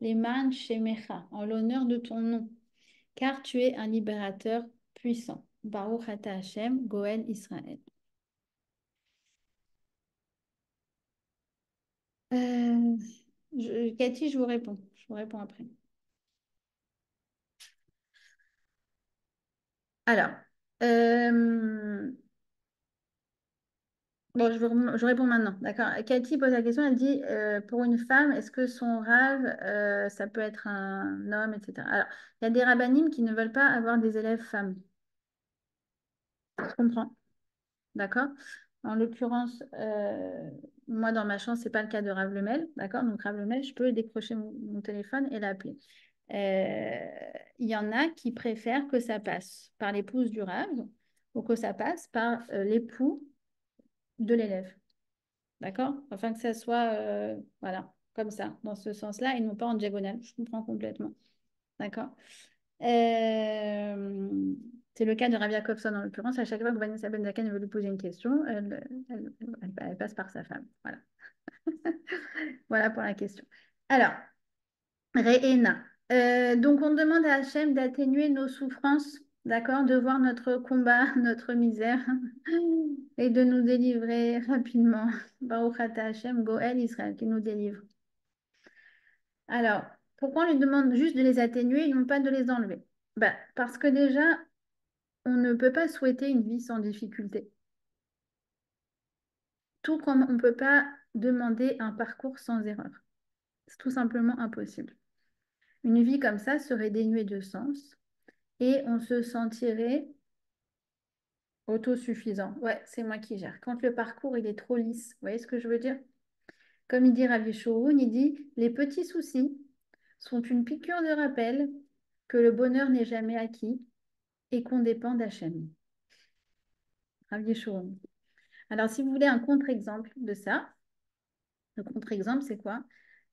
Les man shemecha, en l'honneur de ton nom, car tu es un libérateur puissant. Baruch ata Hashem, Goël Israël. Euh, Cathy, je vous réponds. Je vous réponds après. Alors, euh, bon, je réponds maintenant. D'accord. Cathy pose la question, elle dit, pour une femme, est-ce que son rêve, ça peut être un homme, etc. Alors, il y a des rabbinimes qui ne veulent pas avoir des élèves femmes. Je comprends. D'accord? En l'occurrence, moi, dans ma chance, ce n'est pas le cas de Rav Lemel. D'accord? Donc, Rav Lemel, je peux décrocher mon téléphone et l'appeler. Il y en a qui préfèrent que ça passe par l'épouse du Rav ou que ça passe par l'époux de l'élève. D'accord? Afin que ça soit, voilà, comme ça, dans ce sens-là, et non pas en diagonale. Je comprends complètement. D'accord? C'est le cas de Rabia Jacobson en l'occurrence. À chaque fois que Vanessa Benzaken veut lui poser une question, elle passe par sa femme. Voilà. Voilà pour la question. Alors, Re'ena. Donc, on demande à Hachem d'atténuer nos souffrances, d'accord, de voir notre combat, notre misère, et de nous délivrer rapidement. Baruch ata Hachem, Goël Israël, qui nous délivre. Alors, pourquoi on lui demande juste de les atténuer et non pas de les enlever? Ben, parce que déjà, on ne peut pas souhaiter une vie sans difficulté. Tout comme on ne peut pas demander un parcours sans erreur. C'est tout simplement impossible. Une vie comme ça serait dénuée de sens et on se sentirait autosuffisant. Ouais, c'est moi qui gère. Quand le parcours il est trop lisse, vous voyez ce que je veux dire? Comme il dit Ravi Sharon, il dit les petits soucis sont une piqûre de rappel que le bonheur n'est jamais acquis et qu'on dépend d'Hachem. Ravi Sharon. Alors, si vous voulez un contre-exemple de ça, le contre-exemple, c'est quoi?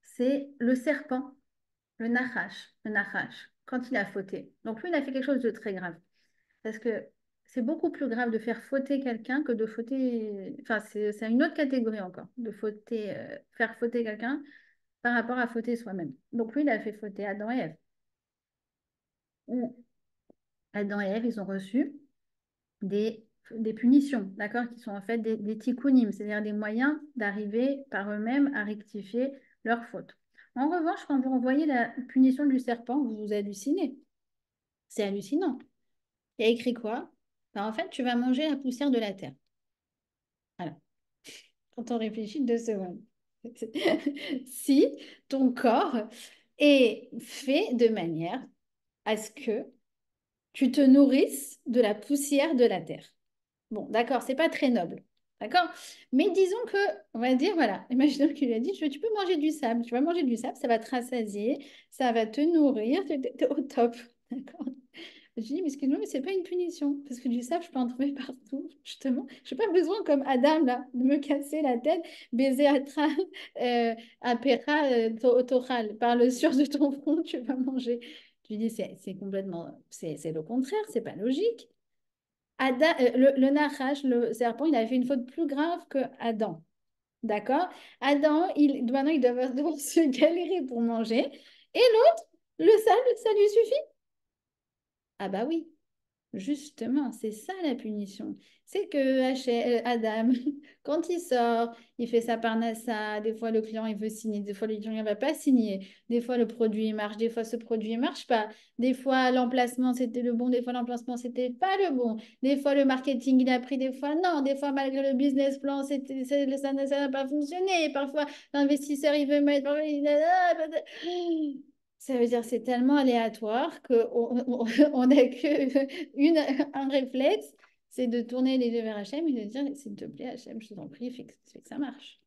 C'est le serpent, le Nachash, quand il a fauté. Donc, lui, il a fait quelque chose de très grave. Parce que c'est beaucoup plus grave de faire fauter quelqu'un que de fauter. Enfin, c'est une autre catégorie encore, de fauter, faire fauter quelqu'un par rapport à fauter soi-même. Donc, lui, il a fait fauter Adam et Ève. Adam et Ève, ils ont reçu des punitions, d'accord, qui sont en fait des tikkunim, c'est-à-dire des moyens d'arriver par eux-mêmes à rectifier leurs fautes. En revanche, quand vous voyez la punition du serpent, vous vous hallucinez. C'est hallucinant. Il y a écrit quoi? Ben, en fait, tu vas manger la poussière de la terre. Voilà. Quand on réfléchit 2 secondes. Si ton corps est fait de manière à ce que tu te nourrisses de la poussière de la terre. Bon, d'accord, c'est pas très noble. D'accord? Mais disons que, on va dire, voilà, imaginons qu'il a dit, tu peux manger du sable, tu vas manger du sable, ça va te rassasier, ça va te nourrir, tu es au top. D'accord? Je dis, mais excuse-moi, mais c'est pas une punition, parce que du sable, je peux en trouver partout, justement. Je n'ai pas besoin, comme Adam, là, de me casser la tête, baiser à tra, apéra, tochal, par le sur de ton front, tu vas manger. Je lui dis, c'est complètement, c'est le contraire, c'est pas logique. Le Nachash, le serpent, il avait fait une faute plus grave que Adam. D'accord? Adam, maintenant, il doit devoir se galérer pour manger. Et l'autre, le sable, ça lui suffit? Ah bah oui. Justement, c'est ça la punition. C'est que Adam, quand il sort, il fait sa parnassa. Des fois, le client, il veut signer. Des fois, le client ne va pas signer. Des fois, le produit il marche. Des fois, ce produit ne marche pas. Des fois, l'emplacement, c'était le bon. Des fois, l'emplacement, c'était pas le bon. Des fois, le marketing, il a pris. Des fois, non. Des fois, malgré le business plan, ça n'a pas fonctionné. Parfois, l'investisseur, il veut mettre... Ça veut dire c'est tellement aléatoire qu'on n'a que un réflexe, c'est de tourner les yeux vers Hachem et de dire s'il te plaît, Hachem, je t'en prie, fais que ça marche.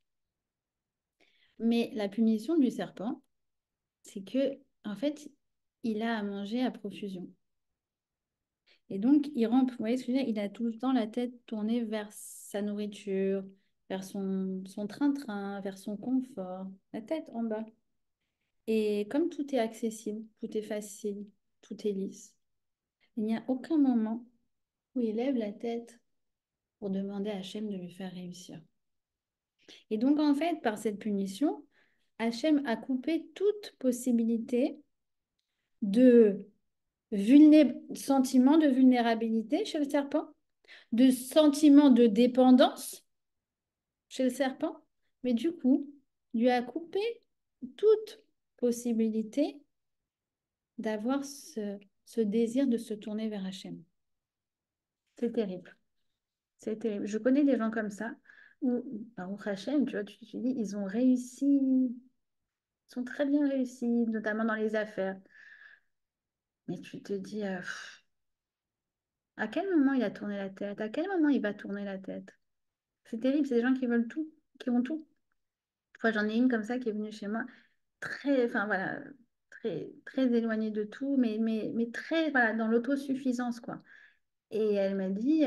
Mais la punition du serpent, c'est que, en fait, il a à manger à profusion. Et donc, il rampe, vous voyez ce que je veux dire? Il a tout le temps la tête tournée vers sa nourriture, vers son train-train, vers son confort, la tête en bas. Et comme tout est accessible, tout est facile, tout est lisse, il n'y a aucun moment où il lève la tête pour demander à Hachem de lui faire réussir. Et donc, en fait, par cette punition, Hachem a coupé toute possibilité de sentiment de vulnérabilité chez le serpent, de sentiment de dépendance chez le serpent, mais du coup, lui a coupé toute possibilité d'avoir ce désir de se tourner vers Hachem. C'est terrible. C'est terrible. Je connais des gens comme ça où, Baruch Hashem, tu vois, tu te dis, ils ont réussi, ils sont très bien réussis, notamment dans les affaires. Mais tu te dis, à quel moment il a tourné la tête? À quel moment il va tourner la tête? C'est terrible, c'est des gens qui veulent tout, qui ont tout. Une fois, j'en ai une comme ça qui est venue chez moi, très, enfin voilà, très éloignée de tout, mais très, voilà, dans l'autosuffisance, quoi. Et elle m'a dit,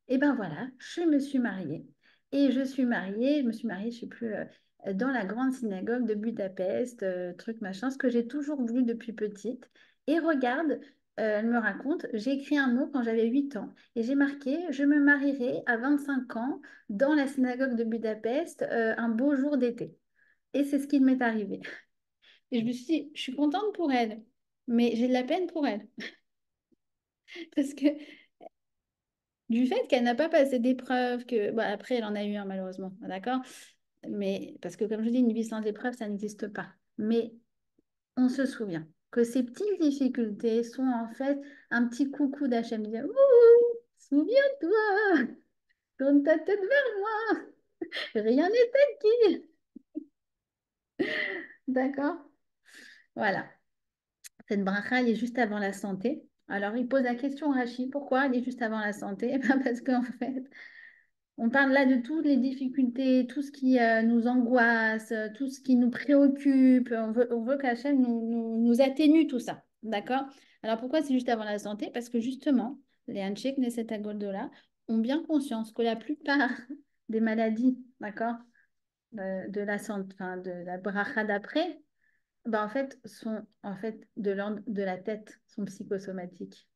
eh ben voilà, je me suis mariée. Et je me suis mariée, je sais plus, dans la grande synagogue de Budapest, truc machin, ce que j'ai toujours voulu depuis petite. Et regarde, elle me raconte, j'ai écrit un mot quand j'avais 8 ans. Et j'ai marqué, je me marierai à 25 ans dans la synagogue de Budapest, un beau jour d'été. Et c'est ce qui m'est arrivé. Et je me suis dit, je suis contente pour elle, mais j'ai de la peine pour elle. Parce que du fait qu'elle n'a pas passé d'épreuve, que bon, après elle en a eu un malheureusement, d'accord? Mais parce que comme je dis, une vie sans épreuve, ça n'existe pas. Mais on se souvient que ces petites difficultés sont en fait un petit coucou d'Hachem. Ouh, souviens-toi, tourne ta tête vers moi, rien n'est acquis. D'accord? Voilà. Cette bracha, elle est juste avant la santé. Alors, il pose la question, Rachid, pourquoi elle est juste avant la santé? Eh ben, parce qu'en fait, on parle là de toutes les difficultés, tout ce qui nous angoisse, tout ce qui nous préoccupe. On veut qu'Hachem nous atténue tout ça. D'accord? Alors pourquoi c'est juste avant la santé? Parce que justement, les Hanchek Neset Agoldola ont bien conscience que la plupart des maladies, d'accord, de la santé, enfin, de la bracha d'après, ben, en fait, sont en fait de l'ordre de la tête, sont psychosomatiques.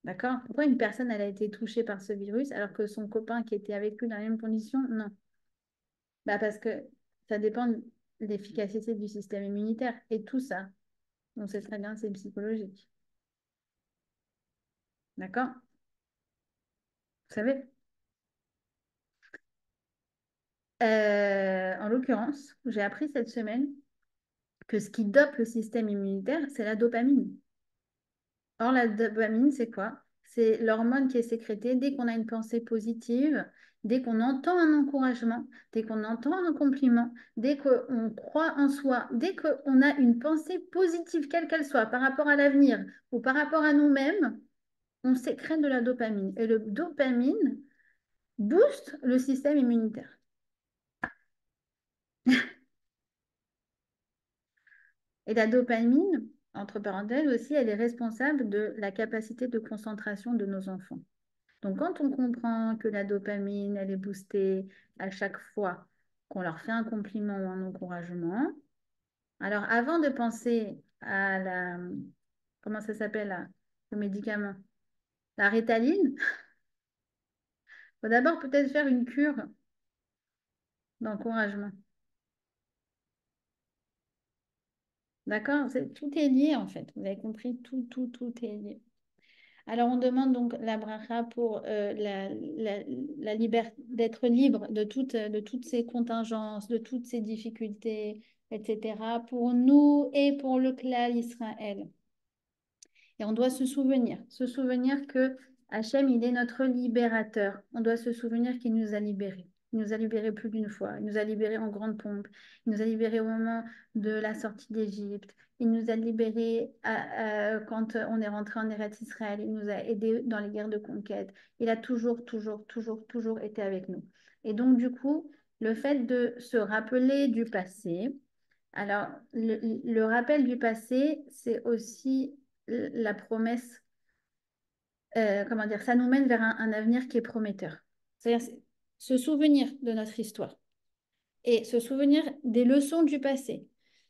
D'accord? Pourquoi une personne elle a été touchée par ce virus alors que son copain qui était avec lui dans la même condition, non. Bah parce que ça dépend de l'efficacité du système immunitaire. Et tout ça, on sait très bien, c'est psychologique. D'accord? Vous savez? En l'occurrence, j'ai appris cette semaine que ce qui dope le système immunitaire, c'est la dopamine. Or, la dopamine, c'est quoi? C'est l'hormone qui est sécrétée dès qu'on a une pensée positive, dès qu'on entend un encouragement, dès qu'on entend un compliment, dès qu'on croit en soi, dès qu'on a une pensée positive, quelle qu'elle soit, par rapport à l'avenir ou par rapport à nous-mêmes, on sécrète de la dopamine. Et le dopamine booste le système immunitaire. Et la dopamine, entre parenthèses aussi, elle est responsable de la capacité de concentration de nos enfants. Donc, quand on comprend que la dopamine, elle est boostée à chaque fois qu'on leur fait un compliment ou un encouragement, alors avant de penser à comment ça s'appelle, le médicament, la Ritaline, il faut d'abord peut-être faire une cure d'encouragement. D'accord? Tout est lié en fait. Vous avez compris? Tout est lié. Alors, on demande donc la bracha pour la liberté d'être libre de toutes ces contingences, de toutes ces difficultés, etc., pour nous et pour le clan Israël. Et on doit se souvenir que Hachem, il est notre libérateur. On doit se souvenir qu'il nous a libérés. Il nous a libérés plus d'une fois. Il nous a libérés en grande pompe. Il nous a libérés au moment de la sortie d'Égypte. Il nous a libérés quand on est rentré en Eretz Israël. Il nous a aidés dans les guerres de conquête. Il a toujours été avec nous. Et donc, du coup, le fait de se rappeler du passé, alors, le rappel du passé, c'est aussi la promesse, comment dire, ça nous mène vers un avenir qui est prometteur. C'est-à-dire se souvenir de notre histoire et se souvenir des leçons du passé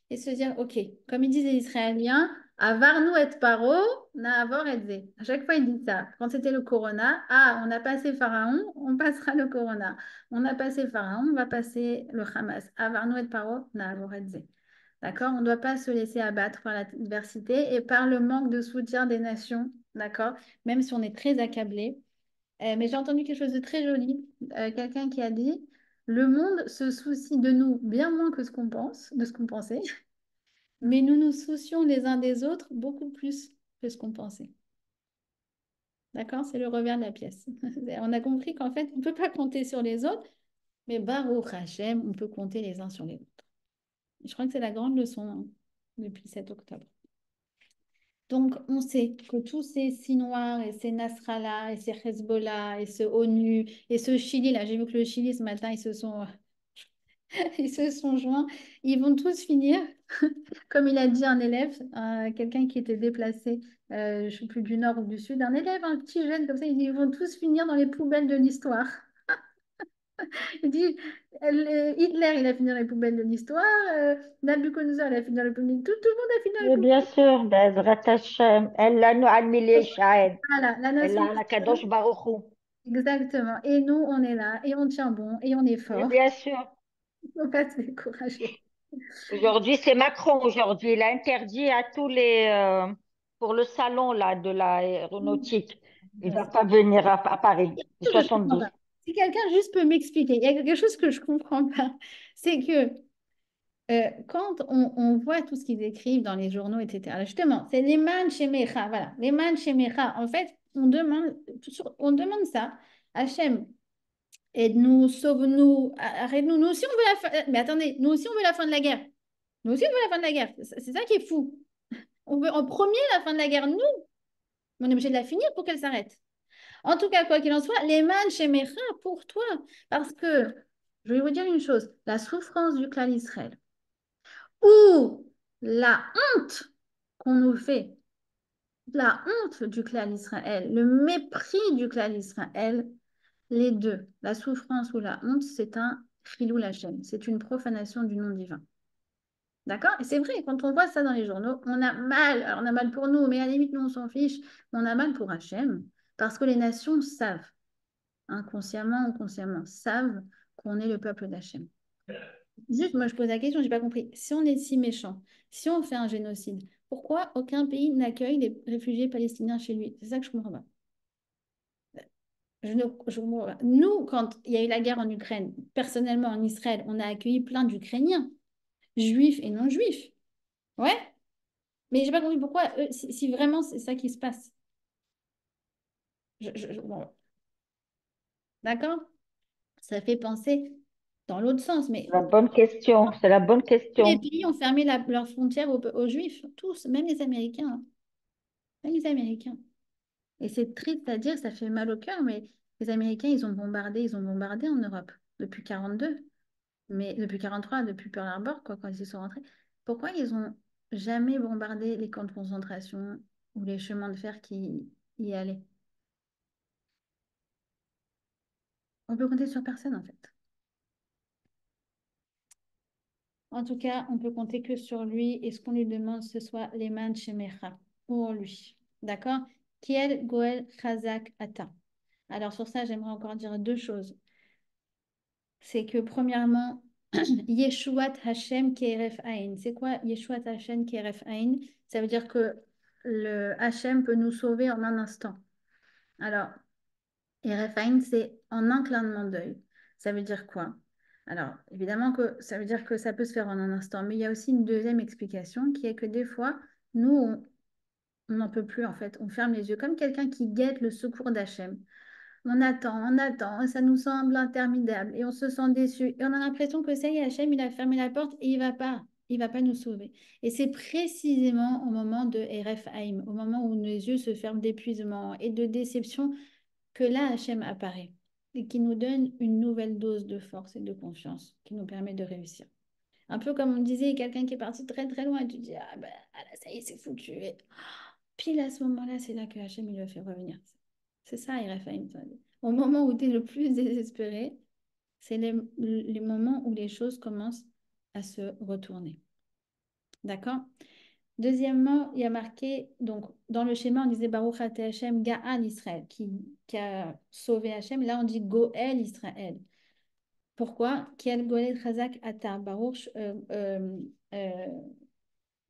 et se dire, OK, comme ils disent les Israéliens, Avarnu et paro, na avor et ze. À chaque fois, ils disent ça. Quand c'était le Corona, ah, on a passé Pharaon, on passera le Corona. On a passé Pharaon, on va passer le Hamas. Avarnu et paro, na avor et ze. D'accord? On ne doit pas se laisser abattre par l'adversité et par le manque de soutien des nations. D'accord? Même si on est très accablé. Mais j'ai entendu quelque chose de très joli. Quelqu'un qui a dit, le monde se soucie de nous bien moins que ce qu'on pense, de ce qu'on pensait, mais nous nous soucions les uns des autres beaucoup plus que ce qu'on pensait. D'accord? C'est le revers de la pièce. On a compris qu'en fait, on ne peut pas compter sur les autres, mais Baruch Hashem, on peut compter les uns sur les autres. Je crois que c'est la grande leçon hein, depuis 7 octobre. Donc, on sait que tous ces Sinoirs et ces Nasrallah et ces Hezbollah et ce ONU et ce Chili, là, j'ai vu que le Chili ce matin, ils se sont joints. Ils vont tous finir, comme il a dit un élève, quelqu'un qui était déplacé, je ne sais plus du nord ou du sud, un élève, un petit jeune comme ça, il dit, ils vont tous finir dans les poubelles de l'histoire. Il dit, Hitler, il a fini dans les poubelles de l'histoire, Nabucodonosor, il a fini dans les poubelles, tout le monde a fini dans les Oui, poubelles. bien sûr, Bezrat Hashem, Elle nous a mis les shahid. Voilà, la Elle nation a la Kadosh Baruch Hu. exactement. Et nous, on est là et on tient bon et on est Oui, fort. bien sûr. Il ne faut pas se décourager. Aujourd'hui, c'est Macron. Aujourd'hui, il a interdit à tous les pour le salon là de l'aéronautique. Il va pas venir à Paris, le Je ne comprends 72. pas. Si quelqu'un juste peut m'expliquer, il y a quelque chose que je ne comprends pas. C'est que quand on voit tout ce qu'ils écrivent dans les journaux, etc., justement, c'est les man chez Mecha, voilà, les man chez Mecha. En fait, on demande ça. Hachem, aide-nous, sauve-nous, arrête-nous. Nous aussi, on veut la fin. Mais attendez, nous aussi, on veut la fin de la guerre. Nous aussi, on veut la fin de la guerre. C'est ça qui est fou. On veut en premier la fin de la guerre, nous. On est obligé de la finir pour qu'elle s'arrête. En tout cas, quoi qu'il en soit, les man chez Mecha pour toi. Parce que, je vais vous dire une chose, la souffrance du clan Israël ou la honte qu'on nous fait, la honte du clan Israël, le mépris du clan Israël, les deux, la souffrance ou la honte, c'est un chilou Hashem, c'est une profanation du nom divin. D'accord? Et c'est vrai, quand on voit ça dans les journaux, on a mal. Alors, on a mal pour nous, mais à la limite, nous, on s'en fiche. On a mal pour Hachem, parce que les nations savent, inconsciemment ou consciemment, savent qu'on est le peuple d'Hachem. Juste, moi, je pose la question, j'ai pas compris. Si on est si méchant, si on fait un génocide, pourquoi aucun pays n'accueille les réfugiés palestiniens chez lui? C'est ça que je comprends pas. Je comprends pas. Nous, quand il y a eu la guerre en Ukraine, personnellement en Israël, on a accueilli plein d'Ukrainiens, juifs et non juifs. Ouais, mais j'ai pas compris pourquoi, si vraiment c'est ça qui se passe. Bon, d'accord? Ça fait penser dans l'autre sens, mais La bonne question. C'est la bonne tous les question. pays ont fermé leurs frontières aux Juifs, tous, même les Américains. Hein. Même les Américains. Et c'est triste à dire, ça fait mal au cœur, mais les Américains, ils ont bombardé en Europe depuis 42, mais depuis 43, depuis Pearl Harbor, quoi, quand ils sont rentrés. Pourquoi ils ont jamais bombardé les camps de concentration ou les chemins de fer qui y allaient? On peut compter sur personne, en fait. En tout cas, on peut compter que sur lui et ce qu'on lui demande, ce soit les mains shemecha pour lui. D'accord? Kiel Goel Chazak Ata. Alors sur ça, j'aimerais encore dire deux choses. c'est que premièrement, Yeshuat Hashem Keref Ain. C'est quoi Yeshuat Hashem Keref Ain? Ça veut dire que le Hashem peut nous sauver en un instant. Alors, Keref Ain, c'est en un clignement d'œil. Ça veut dire quoi? Alors, évidemment que ça veut dire que ça peut se faire en un instant, mais il y a aussi une deuxième explication qui est que des fois, nous, on n'en peut plus en fait. On ferme les yeux comme quelqu'un qui guette le secours d'Hachem. On attend, et ça nous semble interminable et on se sent déçu. Et on a l'impression que ça y est, Hachem, il a fermé la porte et il va pas nous sauver. Et c'est précisément au moment de Eref Haïm, au moment où nos yeux se ferment d'épuisement et de déception, que là, Hachem apparaît et qui nous donne une nouvelle dose de force et de confiance qui nous permet de réussir. Un peu comme on disait, quelqu'un qui est parti très très loin et tu dis, ah ben, ah là, ça y est, c'est foutu. Et pile à ce moment-là, c'est là que Hachem, il le fait revenir. C'est ça, Irène. Au moment où tu es le plus désespéré, c'est les moments où les choses commencent à se retourner. D'accord? Deuxièmement, il y a marqué, donc dans le schéma, on disait Baruch Ate Hashem Ga'al Israël, qui a sauvé Hashem. Là, on dit Goël Israël. Pourquoi? Kiel Goël Chazak Ata Baruch euh,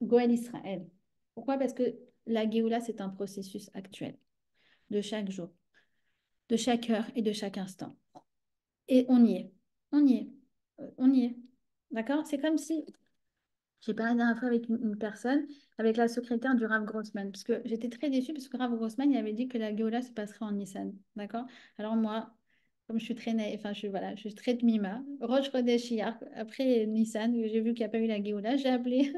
Goël Israël. Pourquoi? Parce que la Géoula, c'est un processus actuel de chaque jour, de chaque heure et de chaque instant. Et on y est. On y est. On y est. D'accord? C'est comme si j'ai parlé la dernière fois avec une personne, avec la secrétaire du Rav Grossman, parce que j'étais très déçue parce que Rav Grossman, il avait dit que la Géoula se passerait en Nissan. D'accord? Alors moi, comme je suis très naïve, enfin je suis très Tmima, Rosh Chodesh Iyar, après Nissan, j'ai vu qu'il n'y a pas eu la Géoula, j'ai appelé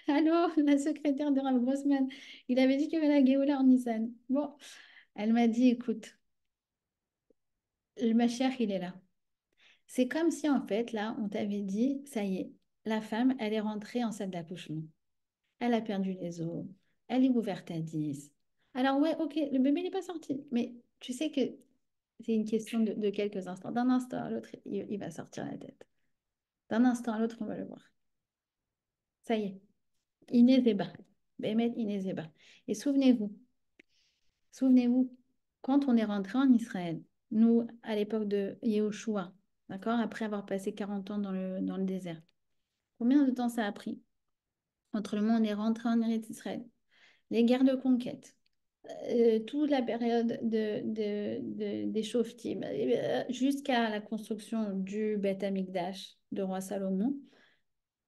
Allô, la secrétaire de Rav Grossman. Il avait dit qu'il y avait la Géoula en Nissan. Bon, elle m'a dit, écoute, le Mashiach, il est là. C'est comme si, en fait, là, on t'avait dit, ça y est, la femme, elle est rentrée en salle d'accouchement. Elle a perdu les os. Elle est ouverte à 10. Alors, ouais, ok, le bébé n'est pas sorti. Mais tu sais que c'est une question de quelques instants. D'un instant à l'autre, il va sortir la tête. D'un instant à l'autre, on va le voir. Ça y est. Inezeba. Bémet Inezeba. Et souvenez-vous, quand on est rentré en Israël, nous, à l'époque de Yehoshua, d'accord, après avoir passé 40 ans dans le désert, combien de temps ça a pris entre le moment où on est rentré en Israël, les guerres de conquête, toute la période des Shoftim, jusqu'à la construction du Beth Amikdash de roi Salomon,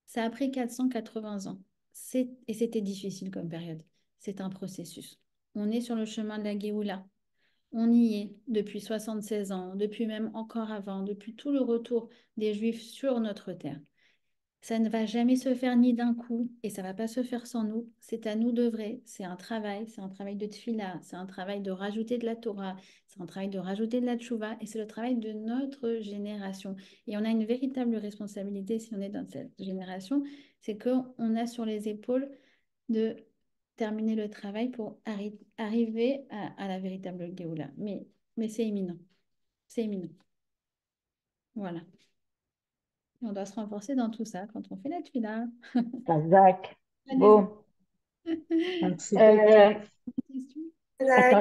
ça a pris 480 ans. Et c'était difficile comme période. C'est un processus. On est sur le chemin de la Géoula. On y est depuis 76 ans, depuis même encore avant, depuis tout le retour des Juifs sur notre terre. Ça ne va jamais se faire ni d'un coup et ça ne va pas se faire sans nous. C'est à nous d'œuvrer. C'est un travail de tfila, c'est un travail de rajouter de la Torah, c'est un travail de rajouter de la tchouva et c'est le travail de notre génération. Et on a une véritable responsabilité si on est dans cette génération, c'est qu'on a sur les épaules de terminer le travail pour arriver à la véritable Géoula. Mais c'est imminent. C'est imminent. Voilà. Et on doit se renforcer dans tout ça quand on fait la tfila. Kazakh. Allez. Bon. Merci beaucoup. Euh, Question. attends,